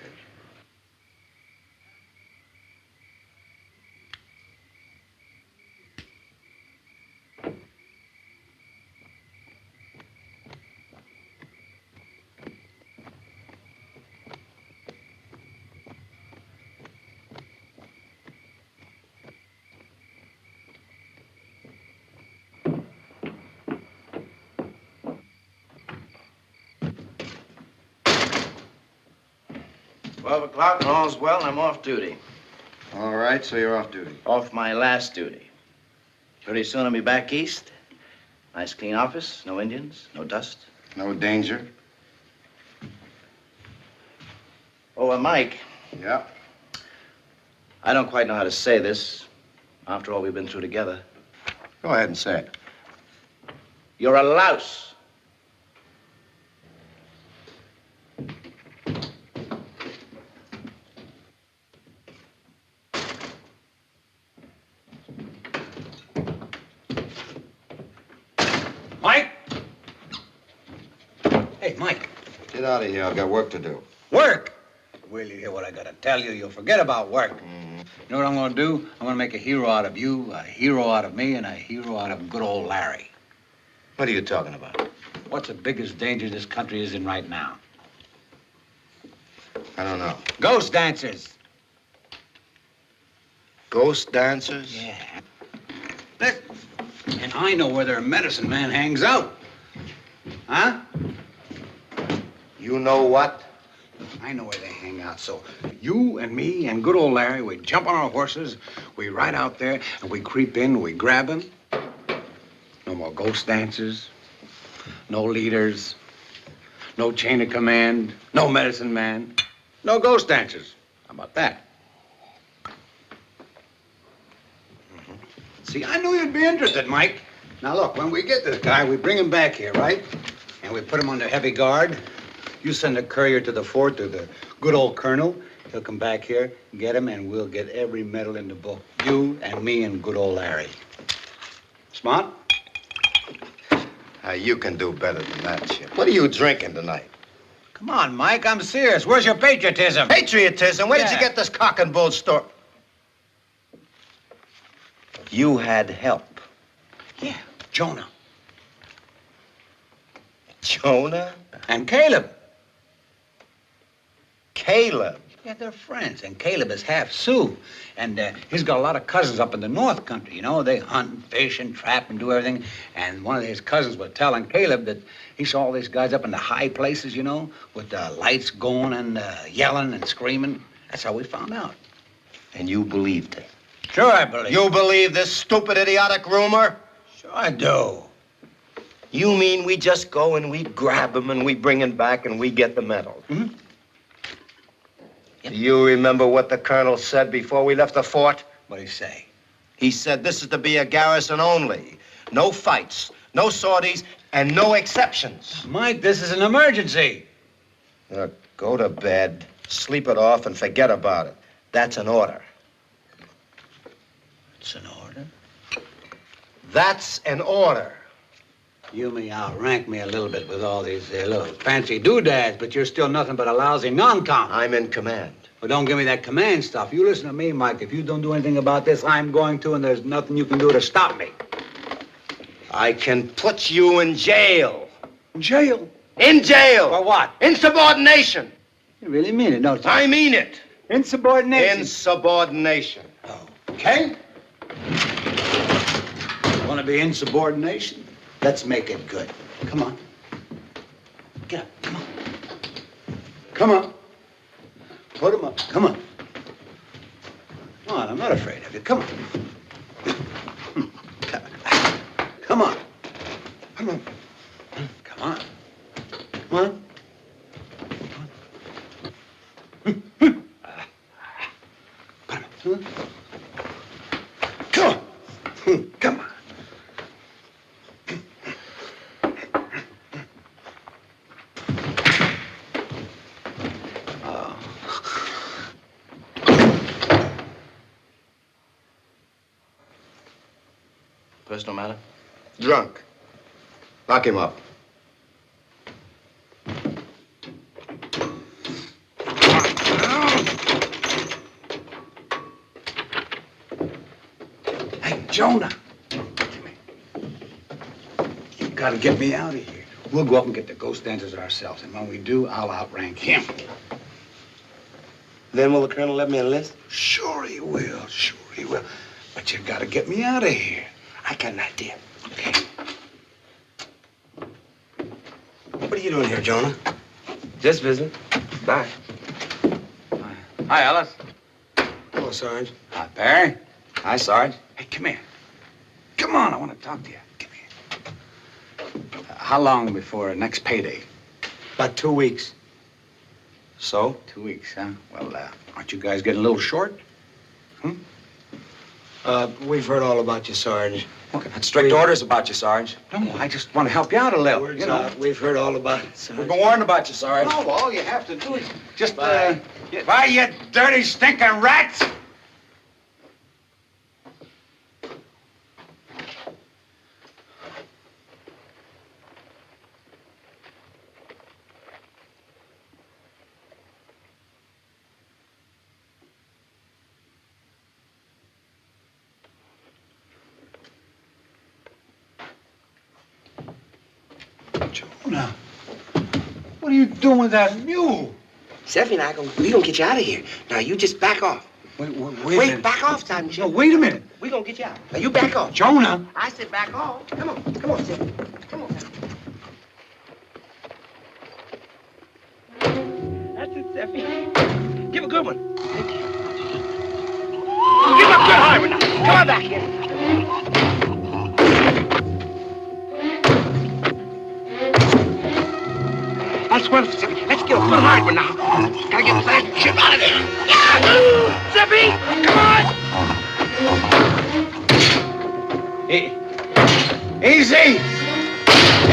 B: $12 o'clock and all's well, and I'm off duty.
E: All right, so you're off duty.
B: Off my last duty. Pretty soon I'll be back east. Nice clean office, no Indians, no dust.
E: No danger?
B: Oh, Mike.
E: Yeah?
B: I don't quite know how to say this. After all we've been through together.
E: Go ahead and say it.
B: You're a louse.
A: Mike? Hey, Mike.
E: Get out of here. I've got work to do.
A: Work? Will you hear what I gotta tell you? You'll forget about work. You know what I'm gonna do? I'm gonna make a hero out of you, a hero out of me, and a hero out of good old Larry.
E: What are you talking about?
A: What's the biggest danger this country is in right now?
E: I don't know.
A: Ghost dancers.
E: Ghost dancers?
A: Yeah. And I know where their medicine man hangs out. Huh?
E: You know what?
A: I know where they hang out, so you and me and good old Larry, we jump on our horses, we ride out there, and we creep in, we grab him. No more ghost dancers, no leaders, no chain of command, no medicine man, no ghost dancers. How about that? See, I knew you'd be interested, Mike. Now, look, when we get this guy, we bring him back here, right? And we put him under heavy guard. You send a courier to the fort to the good old colonel. He'll come back here, get him, and we'll get every medal in the book. You and me and good old Larry. Smart?
E: You can do better than that, Chip. What are you drinking tonight?
A: Come on, Mike, I'm serious. Where's your patriotism?
E: Patriotism? Where did you
A: Yeah.
E: get this cock and bull story? You had help.
A: Yeah, Jonah.
E: Jonah?
A: And Caleb.
E: Caleb?
A: Yeah, they're friends, and Caleb is half Sioux. And he's got a lot of cousins up in the North Country, you know. They hunt and fish and trap and do everything. And one of his cousins was telling Caleb that he saw all these guys up in the high places, you know, with the lights going and yelling and screaming. That's how we found out.
E: And you believed it?
A: Sure, I believe.
E: You believe this stupid, idiotic rumor?
A: Sure, I do.
E: You mean we just go and we grab him and we bring him back and we get the medal?
A: Mm-hmm.
E: Do you remember what the colonel said before we left the fort?
A: What'd he say?
E: He said this is to be a garrison only. No fights, no sorties, and no exceptions.
A: Mike, this is an emergency.
E: Go to bed, sleep it off, and forget about it. That's an order.
A: It's an order.
E: That's an order.
A: You may outrank me a little bit with all these little fancy doodads, but you're still nothing but a lousy non-com.
E: I'm in command.
A: Well, don't give me that command stuff. You listen to me, Mike. If you don't do anything about this, I'm going to, and there's nothing you can do to stop me.
E: I can put you in jail.
A: Jail?
E: In jail.
A: For what?
E: Insubordination.
A: You really mean it, don't you?
E: I mean it.
A: Insubordination.
E: Insubordination.
A: Okay. Want to be insubordination? Let's make it good. Come on. Get up. Come on. Come on. Put him up. Come on. Come on. I'm not afraid of you. Come on. Come on. Come on. Come on. Come on. Come on. Come on. Come on.
I: Personal matter?
E: Drunk. Lock him up.
A: Hey, Jonah. You've got to get me out of here. We'll go up and get the ghost dancers ourselves, and when we do, I'll outrank him.
G: Then will the colonel let me enlist?
A: Sure he will, sure he will. But you've got to get me out of here.
G: I got an idea. Okay. What are you doing here, Jonah? Just visiting. Bye.
A: Hi, Alice.
G: Hello, Sarge.
A: Hi, Barry.
G: Hi, Sarge.
A: Hey, come here. Come on, I want to talk to you. Come here. How long before next payday?
G: About 2 weeks. So?
A: 2 weeks, huh? Well, aren't you guys getting a little short?
G: We've heard all about you, Sarge.
A: Okay.
G: Had strict orders about you, Sarge.
A: No, I just want to help you out a little.
G: Words
A: you know.
G: out. We've heard all about it, Sarge.
H: We've been warned about you, Sarge.
A: No, all you have to do is just,
H: Bye,
A: you dirty, stinking rats! Jonah, what are you doing with that mule?
G: Steffi and I, we gonna get you out of here. Now, you just back off.
A: Wait a minute.
G: Back off, Sergeant.
A: No, wait a minute.
G: We gonna get you out. Now, you back off.
A: Jonah.
G: I said back off. Come on, Steffi. Come on. That's it, Steffi. Give a good one. Give a good hard one now. Come on back here. That's one, Steffi. Let's get a good hard one now. Gotta get that shit out of there. Yeah! Steffi, come on!
A: Easy!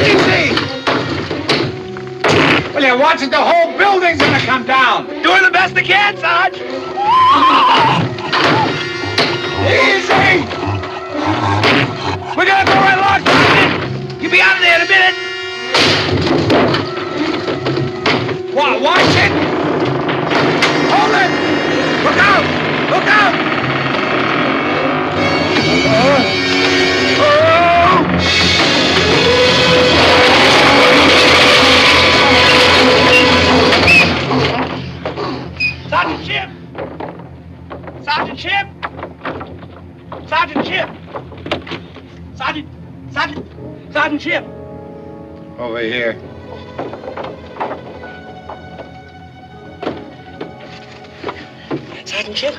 A: Easy! Well, you're watching the whole building's gonna come down.
G: Doing the best I can, Sarge.
A: Easy!
G: We're gonna go right along, Sergeant. You'll be out of there in a minute.
A: Watch it! Hold it!
G: Look out! Look out! Sergeant Chip! Sergeant Chip! Sergeant Chip! Sergeant Chip!
A: Over here.
G: Sergeant Chip,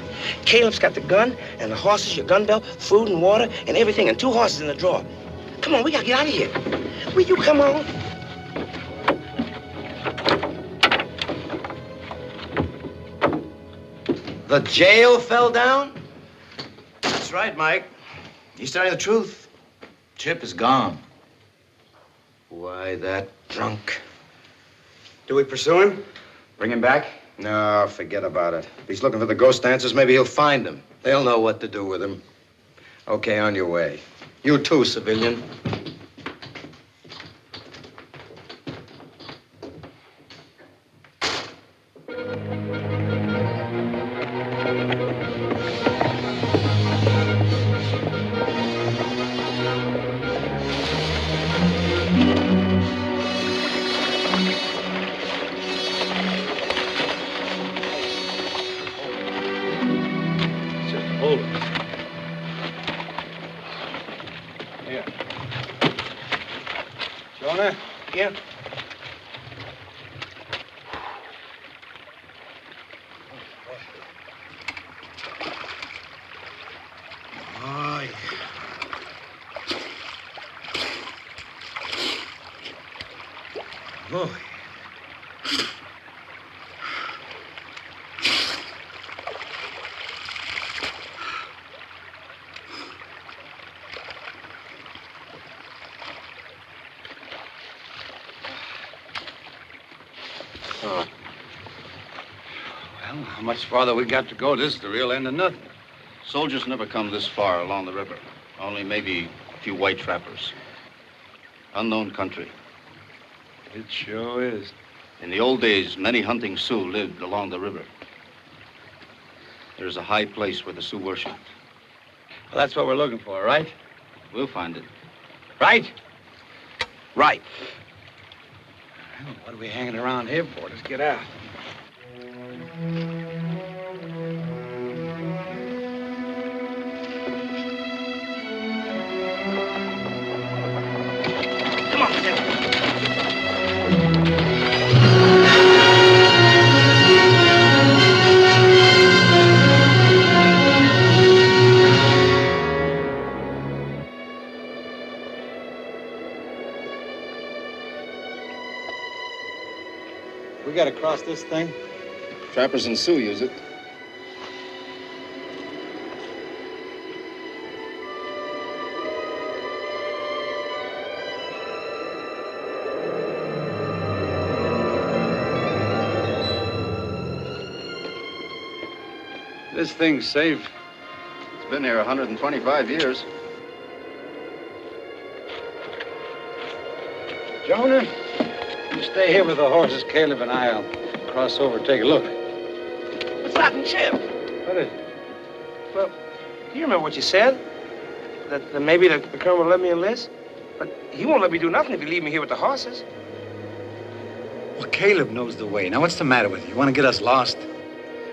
G: Caleb's got the gun and the horses, your gun belt, food and water and everything, and 2 horses in the drawer. Come on, we gotta get out of here. Will you come on?
E: The jail fell down? That's right, Mike. He's telling the truth. Chip is gone. Why, that drunk.
G: Do we pursue him?
E: Bring him back? No, forget about it. If he's looking for the ghost dancers, maybe he'll find them. They'll know what to do with him. Okay, on your way. You too, civilian.
C: Hold it. Here. Jonah?
G: Yeah.
A: Oh, yeah. Oh, yeah.
C: Well, how much farther we got to go? This is the real end of nothing.
I: Soldiers never come this far along the river. Only maybe A few white trappers. Unknown country.
G: It sure is.
I: In the old days, many hunting Sioux lived along the river. There's a high place where the Sioux worship.
G: Well, that's what we're looking for, right?
I: We'll find it.
G: Right? Right. Well, what are we hanging around here for? Let's get out. Come on, Tim.
E: We gotta cross this thing.
J: Trappers and Sioux use it.
E: This thing's safe.
J: It's been here 125 years.
E: Jonah, you stay here with the horses. Caleb and I'll cross over and take a look.
G: What's that in Chip?
E: What is it?
G: Well, you remember what you said? That maybe the colonel will let me enlist? But he won't let me do nothing if you leave me here with the horses.
E: Well, Caleb knows the way. Now, what's the matter with you? You want to get us lost?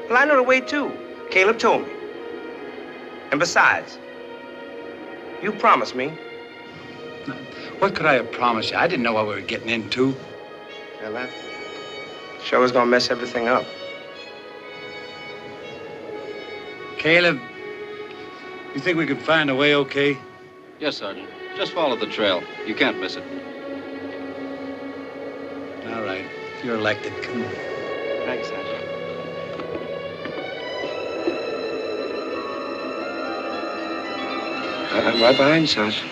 G: Well, I know the way, too. Caleb told me. And besides, you promised me.
E: What could I have promised you? I didn't know what we were getting into.
G: Well, that sure is gonna mess everything up.
E: Caleb, you think we could find a way okay?
I: Yes, Sergeant. Just follow the trail. You can't miss it.
E: All right. You're elected. Come on.
G: Thanks, Sergeant. I'm right behind you, Sergeant.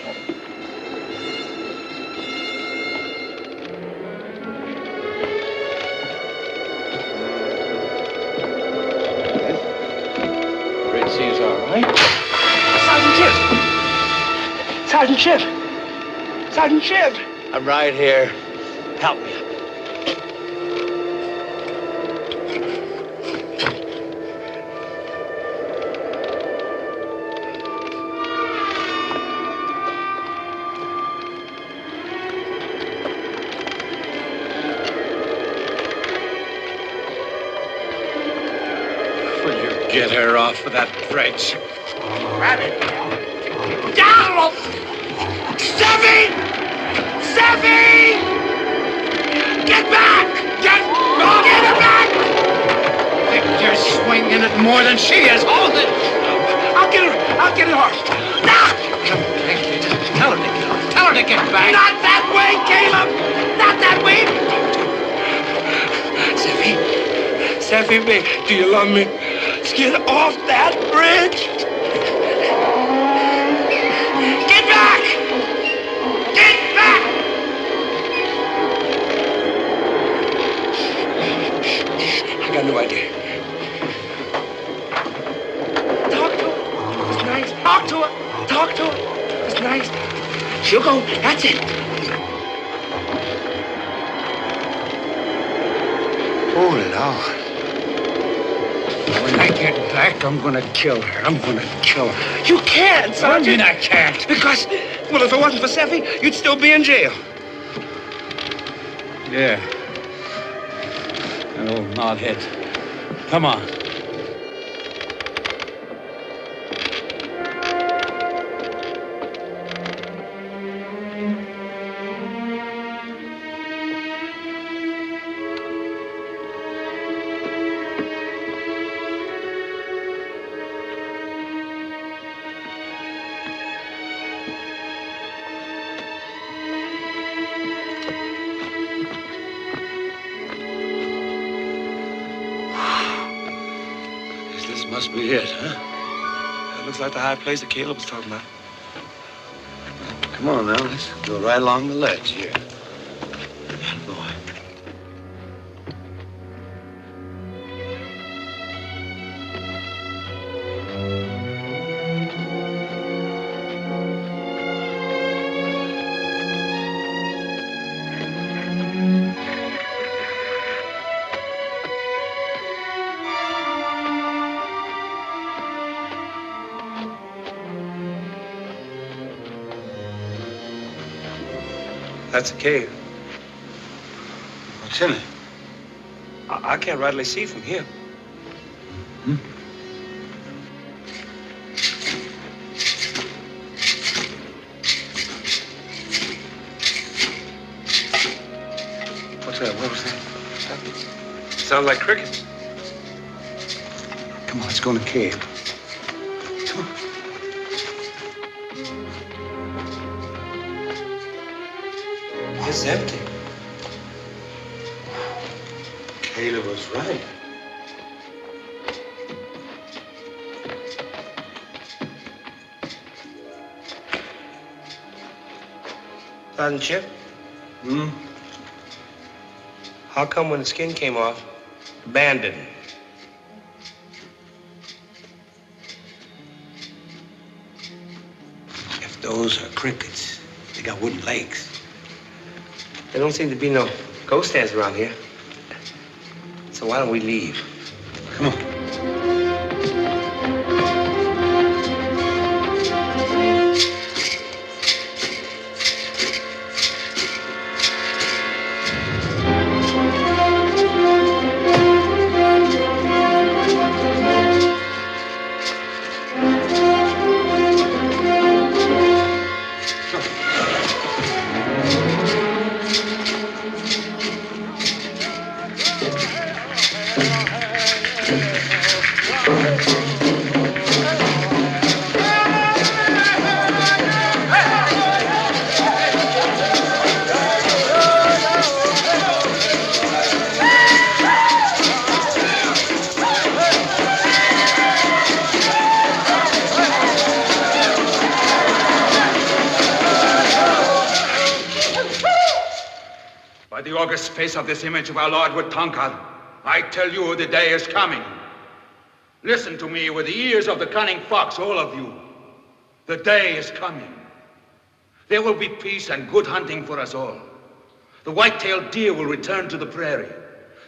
E: Red Sea's all right.
G: Sergeant Schiff! Sergeant Schiff!
E: I'm right here. Help me. Will you get her off of that bridge?
G: Rabbit! Down! Steffi! Steffi! Get back! Get her back!
E: Think you're swinging it more than she is. Hold it!
G: I'll get her horse. Now!
E: Come on, Hank. Just tell her to get off. Tell her to get back.
G: Not that way, Caleb! Not that way! Steffi, babe, do you love me? Let's get off that bridge! Get back! Get back! I got no idea. Talk to her. It's nice. Talk to her. Talk to her. It's nice. She'll go. That's it.
E: Oh, Lord. When I get back, I'm gonna kill her. I'm gonna kill her.
G: You can't,
E: What do you mean
G: Sergeant.
E: I can't?
G: Because, well, if it wasn't for Steffi, you'd still be in jail.
E: Yeah. An old knothead. Come on. This must be it, huh?
G: That looks like the high place that Caleb was talking about.
E: Come on now, let's go right along the ledge here. Boy.
G: That's a cave.
A: What's in it?
G: I can't rightly see from here.
A: What's that? What was that?
G: Sounds like crickets.
A: Come on, let's go in the cave. Come on.
G: It's empty.
A: Caleb was right.
G: Sergeant Chip? How come when the skin came off, the band didn't?
A: If those are crickets, they got wooden legs.
G: There don't seem to be no ghost stands around here. So why don't we leave?
A: Come on.
M: By the august face of this image of our Lord Watonka, I tell you the day is coming. Listen to me with the ears of the cunning fox, all of you. The day is coming. There will be peace and good hunting for us all. The white-tailed deer will return to the prairie.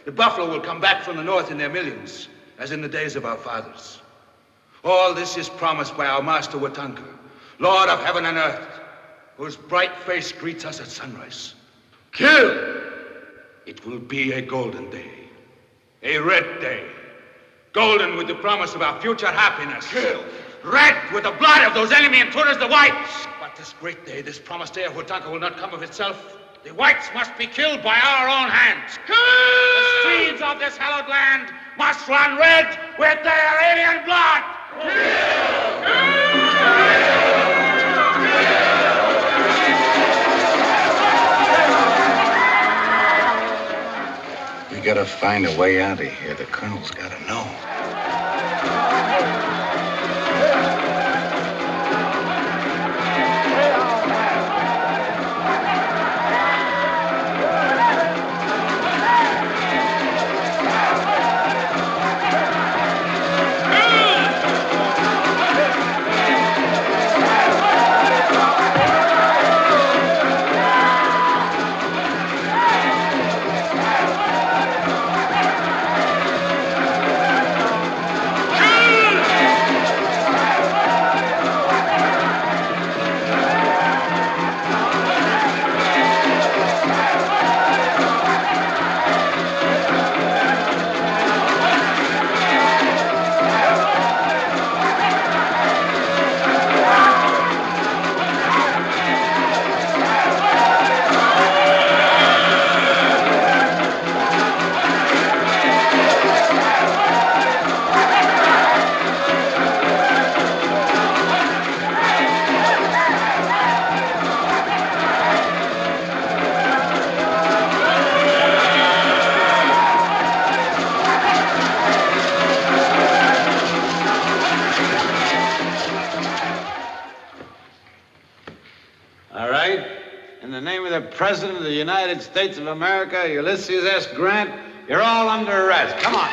M: The buffalo will come back from the north in their millions, as in the days of our fathers. All this is promised by our master Watonka, Lord of heaven and earth, whose bright face greets us at sunrise. Kill! It will be a golden day, a red day, golden with the promise of our future happiness. Kill! Red with the blood of those enemy intruders, the whites. But this great day, this promised day of Watonka will not come of itself. The whites must be killed by our own hands. Kill! The streams of this hallowed land must run red with their alien blood.
A: We gotta find a way out of here. The colonel's gotta know.
N: President of the United States of America, Ulysses S. Grant, you're all under arrest. Come on.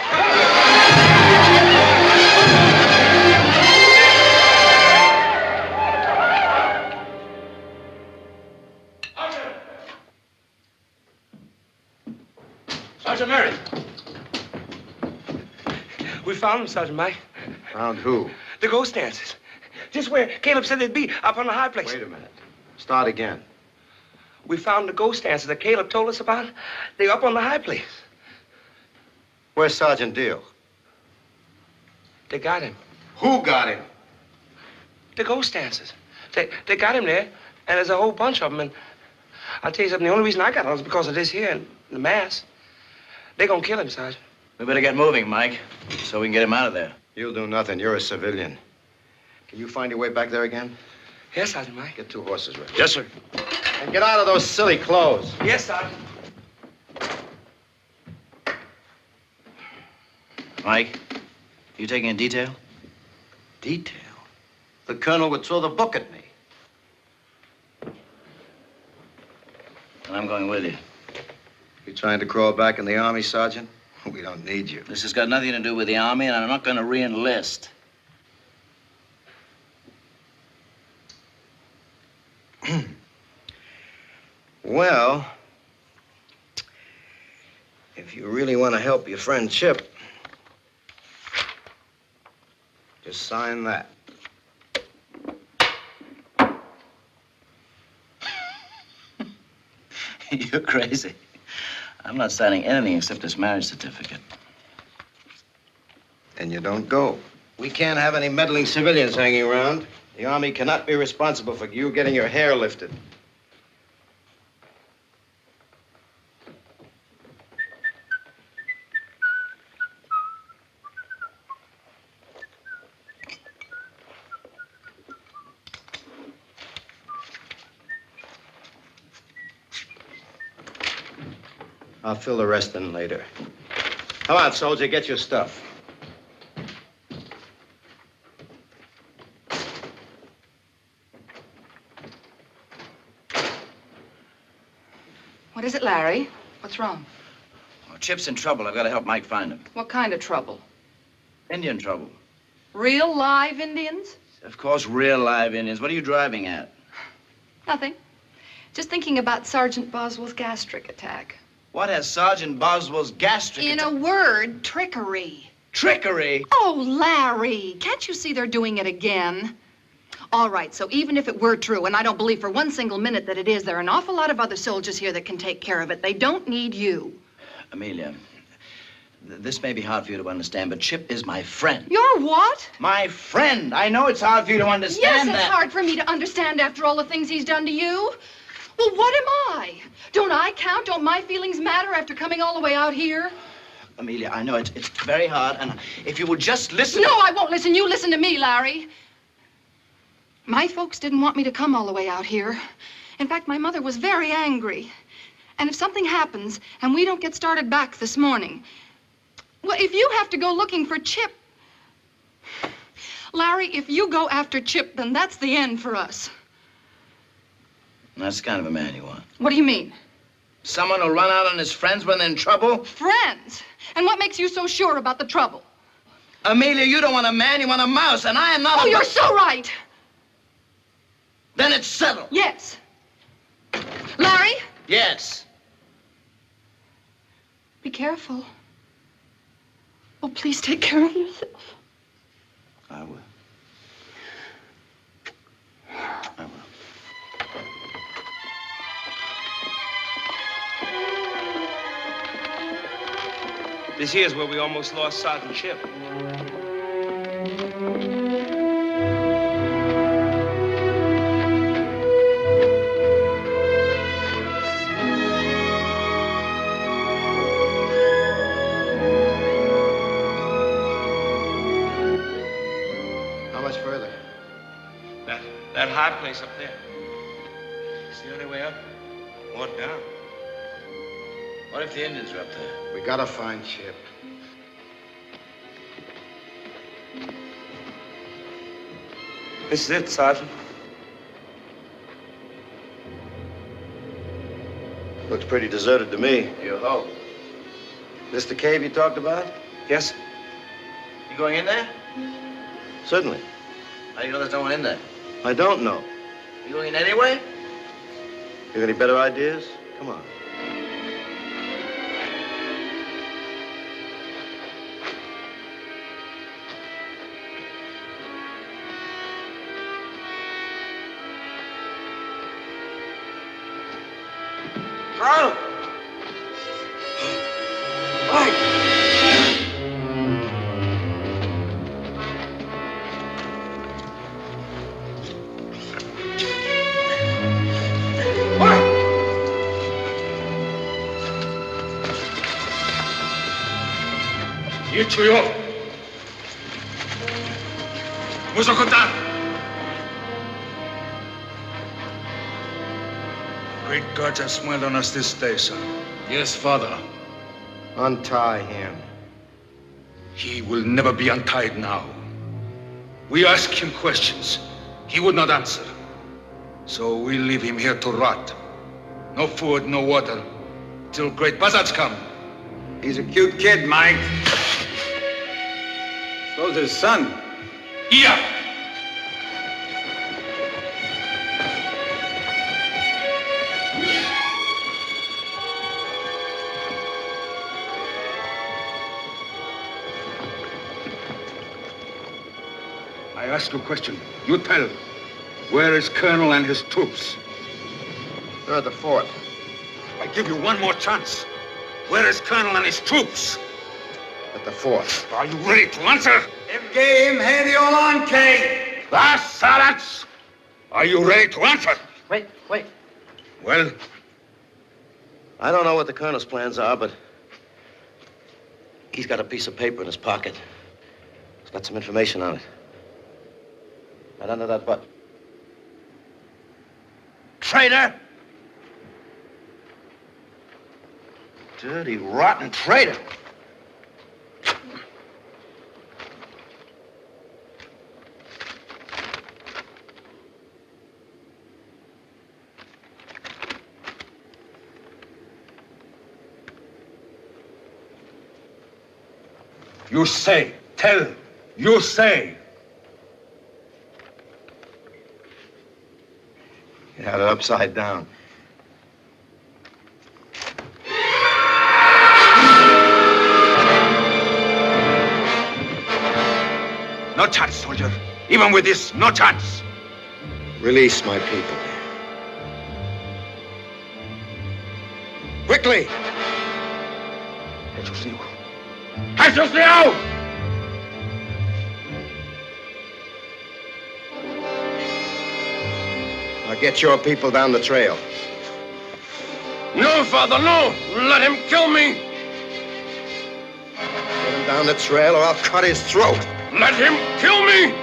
G: Sergeant Murray. We found them, Sergeant Mike.
E: Found who?
G: The ghost dancers. Just where Caleb said they'd be, up on the high place.
E: Wait a minute. Start again.
G: We found the ghost dancers that Caleb told us about. They're up on the high place.
E: Where's Sergeant Deal?
G: They got him.
E: Who got him?
G: The ghost dancers. They got him there, and there's a whole bunch of them. And I'll tell you something, the only reason I got on is because of this here and the mask. They're gonna kill him, Sergeant.
I: We better get moving, Mike, so we can get him out of there.
E: You'll do nothing. You're a civilian. Can you find your way back there again?
G: Yes, Sergeant Mike.
E: Get 2 horses ready.
I: Yes, sir.
E: And get out of those silly clothes.
G: Yes, Sergeant.
I: Mike, you taking a detail?
E: Detail? The colonel would throw the book at me.
I: And I'm going with you.
E: You trying to crawl back in the army, Sergeant? We don't need you.
I: This has got nothing to do with the Army, and I'm not going to re-enlist.
E: Well, if you really want to help your friend Chip, just sign that.
I: You're crazy. I'm not signing anything except this marriage certificate.
E: And you don't go. We can't have any meddling civilians hanging around. The Army cannot be responsible for you getting your hair lifted. I'll fill the rest in later. Come on, soldier, get your stuff.
F: What is it, Larry? What's wrong?
I: Well, Chip's in trouble. I've got to help Mike find him.
F: What kind of trouble?
I: Indian trouble.
F: Real live Indians?
I: Of course, real live Indians. What are you driving at?
F: Nothing. Just thinking about Sergeant Boswell's gastric attack.
I: What has Sergeant Boswell's gastric
F: In
I: attack?
F: a word, trickery.
I: Trickery?
F: Oh, Larry, can't you see they're doing it again? All right, so even if it were true, and I don't believe for one single minute that it is, there are an awful lot of other soldiers here that can take care of it. They don't need you.
I: Amelia, this may be hard for you to understand, but Chip is my friend.
F: You're what?
I: My friend. I know it's hard for you to understand
F: Yes,
I: that.
F: it's hard for me to understand after all the things he's done to you. Well, what am I? Don't I count? Don't my feelings matter after coming all the way out here?
I: Amelia, I know it's very hard, and if you would just listen...
F: No, I won't listen. You listen to me, Larry. My folks didn't want me to come all the way out here. In fact, my mother was very angry. And if something happens and we don't get started back this morning, well, if you have to go looking for Chip... Larry, if you go after Chip, then that's the end for us.
I: That's the kind of a man you want.
F: What do you mean?
I: Someone who'll run out on his friends when they're in trouble?
F: Friends? And what makes you so sure about the trouble?
I: Amelia, you don't want a man, you want a mouse, and I am not
F: Oh, you're so right.
I: Then it's settled.
F: Yes. Larry?
I: Yes.
F: Be careful. Oh, please take care of yourself.
I: I will. I will.
G: This here's where we almost lost Sergeant Chip.
E: How much further?
G: That high place up there. It's the only way up or down.
I: What if the Indians are up there?
E: We gotta find Chip.
G: This is it, Sergeant.
E: Looks pretty deserted to me.
I: You hope.
E: This the cave you talked about?
G: Yes.
I: You going in there?
E: Certainly.
I: How do you know there's no one in there?
E: I don't know.
I: You going in anyway?
E: You got any better ideas? Come on.
G: Colonel!
M: Ничего. Музыкант! Great gods have smiled on us this day, son.
H: Yes, Father.
E: Untie him.
M: He will never be untied now. We ask him questions. He would not answer. So we leave him here to rot. No food, no water, till great buzzards come.
N: He's a cute kid, Mike. So's his son.
M: Yeah. I ask you a question. You tell. Where is Colonel and his troops?
E: They're at the fort.
M: I give you one more chance. Where is Colonel and his troops?
E: At the fort.
M: Are you ready to answer?
N: Game, hey, the Olanke.
M: The silence! Are you ready to answer?
E: Wait.
M: Well,
E: I don't know what the colonel's plans are, but he's got a piece of paper in his pocket. It's got some information on it. Right under that button.
B: Traitor! Dirty, rotten traitor!
M: you say. Tell. You say.
E: You had it upside down.
M: No chance, soldier. Even with this, no chance.
E: Release my people. Quickly!
M: Jesús mío. ¡Jesús mío!
E: Now get your people down the trail.
H: No, Father, no! Let him kill me!
E: Get him down the trail or I'll cut his throat.
H: Let him kill me!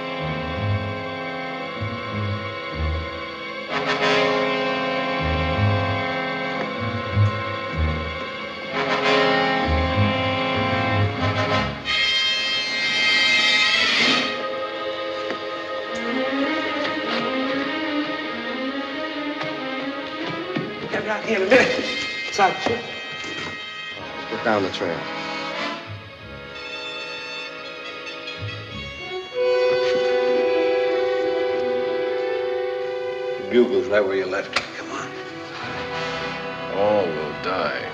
G: Get me out here in a minute. Sergeant.
E: Get down the trail.
N: The bugle's right where you left it. Come on.
J: All will die.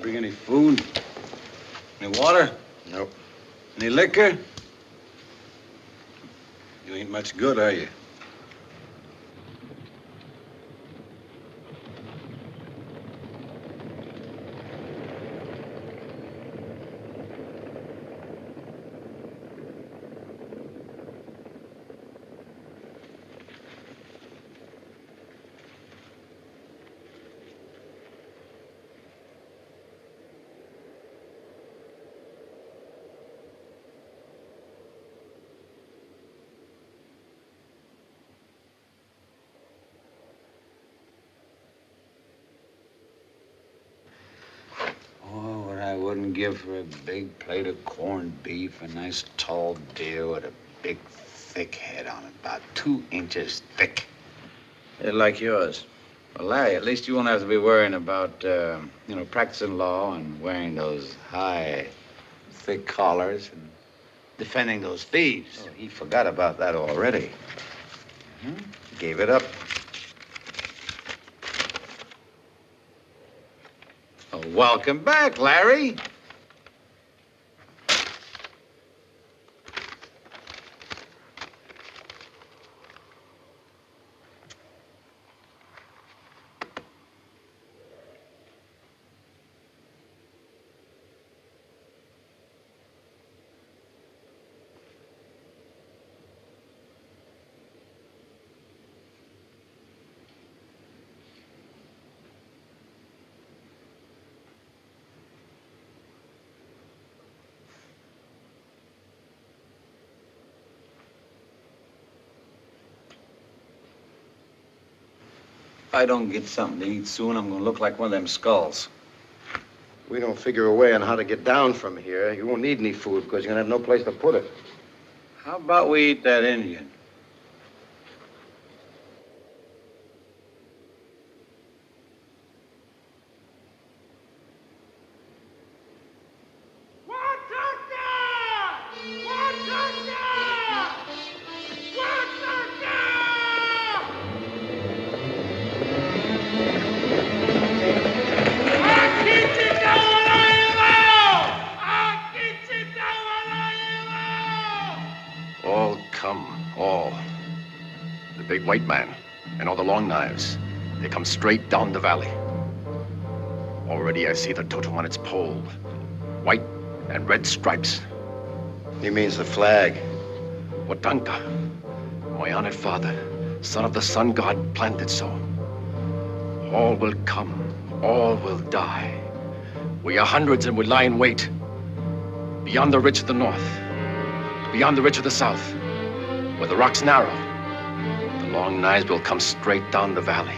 N: Bring any food? Any water?
E: Nope.
N: Any liquor? You ain't much good, are you? Oh, what I wouldn't give for a big plate of corned beef, a nice tall deer with a big, thick head on it, about 2 inches thick.
O: Like yours. Well, Larry, at least you won't have to be worrying about, practicing law and wearing those high, thick collars and defending those thieves.
E: Oh, he forgot about that already. Gave it up.
O: Well, welcome back, Larry. If I don't get something to eat soon, I'm gonna look like one of them skulls.
E: We don't figure a way on how to get down from here. You won't need any food because you're gonna have no place to put it.
O: How about we eat that Indian?
B: All come, all. The big white man and all the long knives. They come straight down the valley. Already I see the totem on its pole. White and red stripes.
E: He means the flag.
B: Watanka, my honored father, son of the sun god, planned it so. All will come, all will die. We are hundreds and we lie in wait. Beyond the ridge of the north, beyond the ridge of the south, where the rocks narrow, the long knives will come straight down the valley.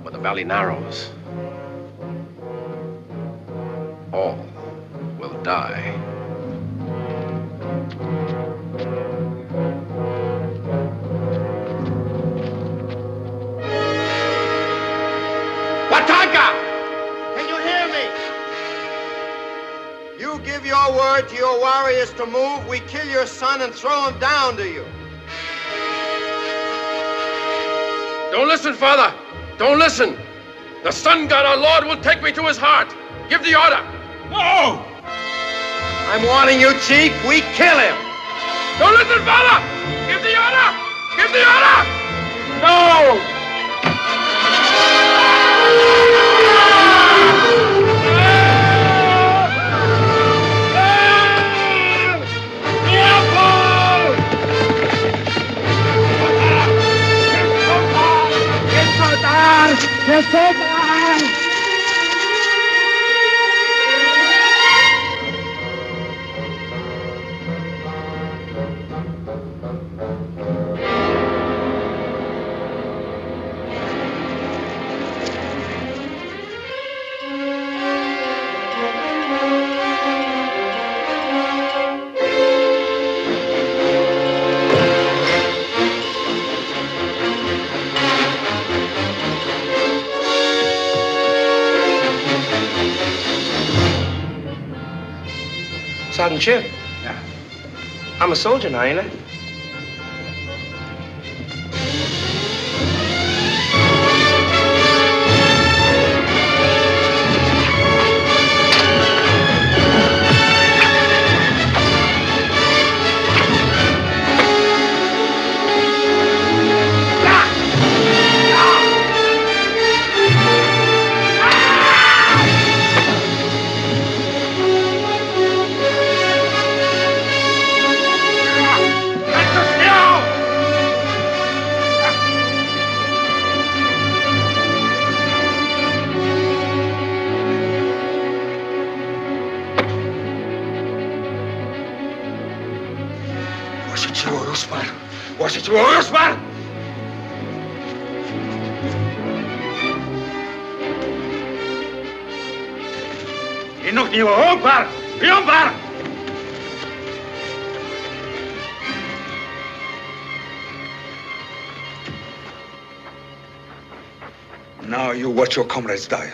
B: Where the valley narrows, all will die.
E: Watanka! Can you hear me? You give your word to your warriors to move, we kill your son and throw him down to you.
B: Don't listen, father. Don't listen. The sun god, our lord, will take me to his heart. Give the order.
C: No!
E: I'm warning you, Chief. We kill him.
B: Don't listen, father. Give the order. Give the order. No!
G: Sergeant Chip.
C: Yeah.
G: I'm a soldier now, ain't I?
M: Now you watch your comrades die.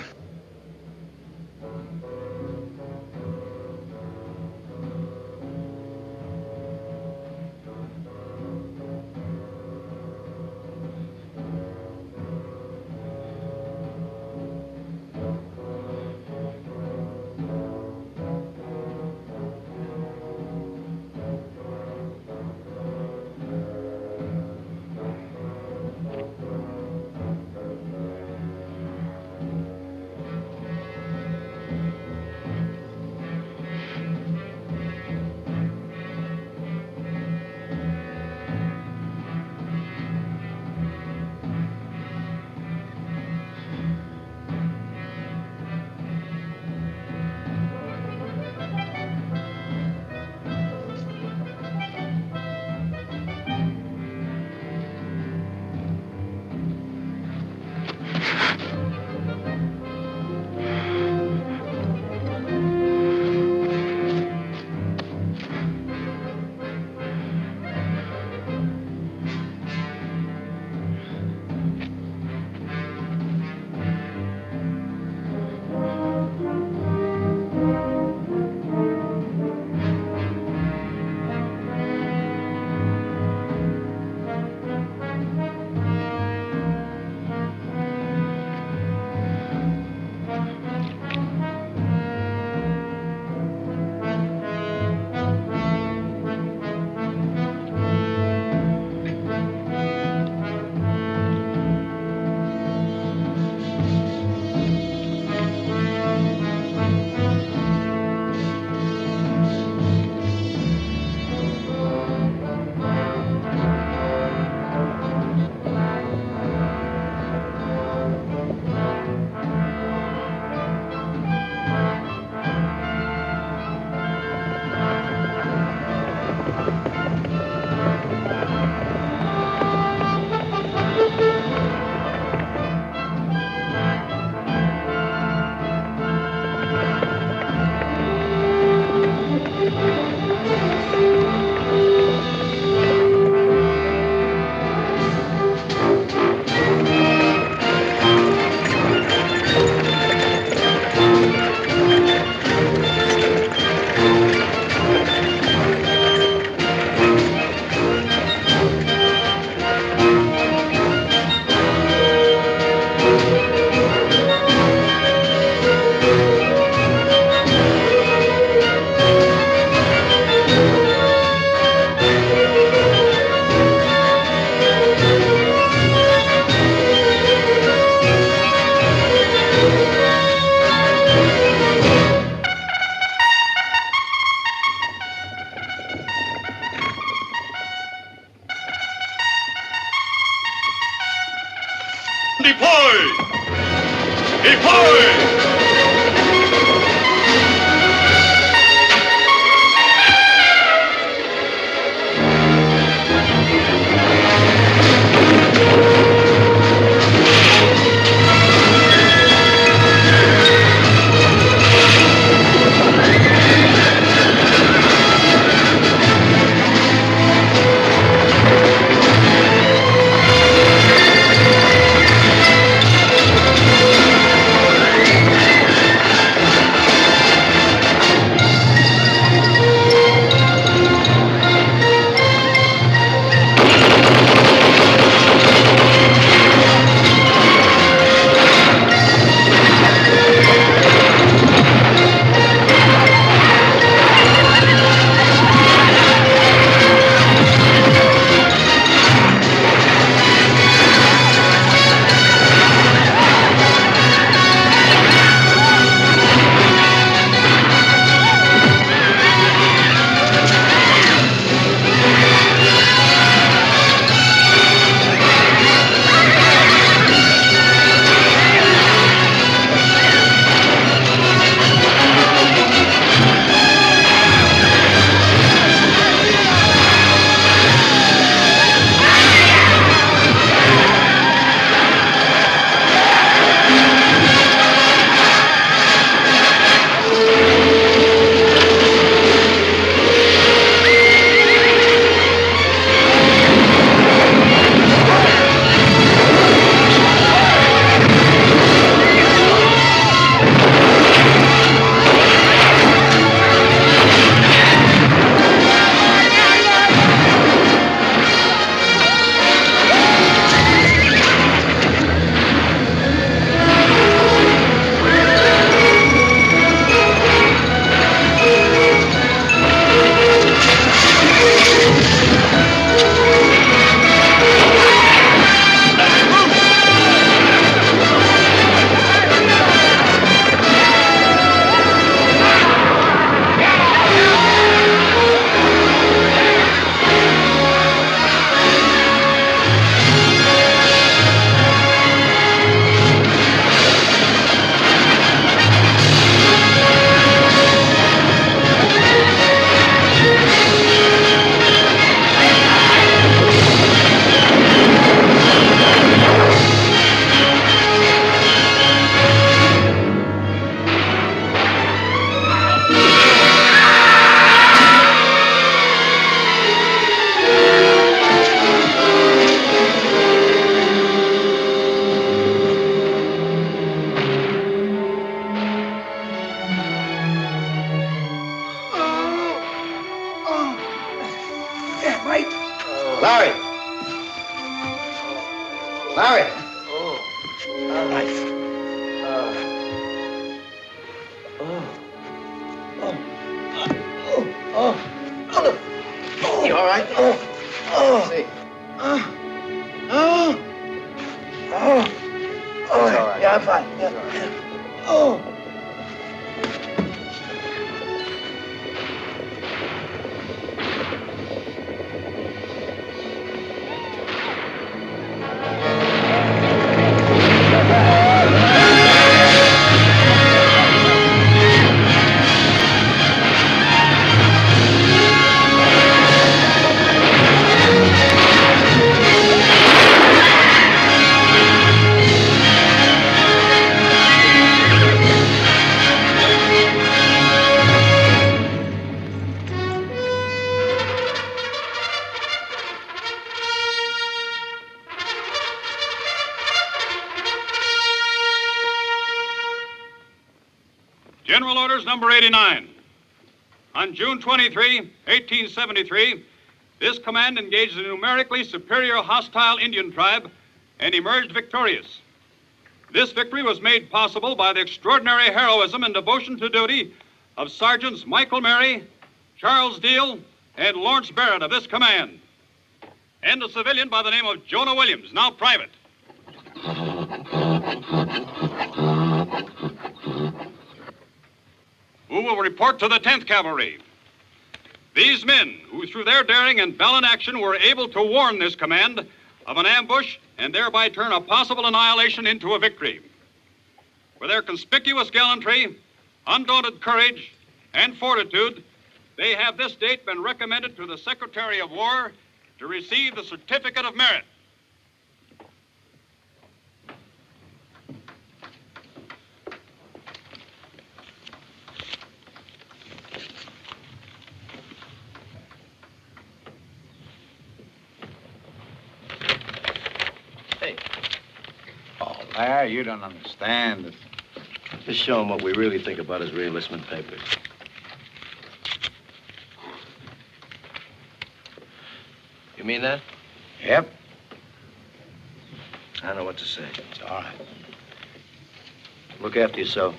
E: Larry! Larry!
G: All right.
E: You all right? See. It's all right.
G: Yeah, I'm fine. Yeah.
C: General Orders number 89. On June 23, 1873, this command engaged a numerically superior hostile Indian tribe and emerged victorious. This victory was made possible by the extraordinary heroism and devotion to duty of Sergeants Michael Mary, Charles Deal, and Lawrence Barrett of this command, and a civilian by the name of Jonah Williams, now private. Who will report to the 10th Cavalry. These men, who through their daring and valiant action were able to warn this command of an ambush and thereby turn a possible annihilation into a victory. For their conspicuous gallantry, undaunted courage, and fortitude, they have this date been recommended to the Secretary of War to receive the Certificate of Merit.
O: Larry, you don't understand.
B: Just show him what we really think about his reenlistment papers. You mean that?
O: Yep.
B: I don't know what to say.
O: It's all right.
B: Look after yourself.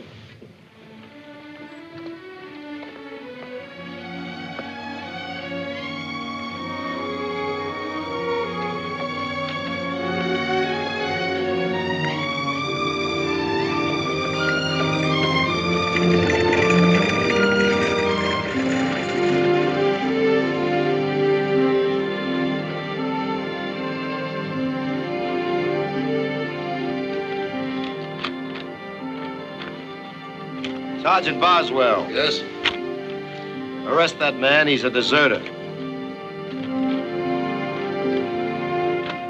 E: Sergeant Boswell.
B: Yes? Arrest that man. He's a deserter.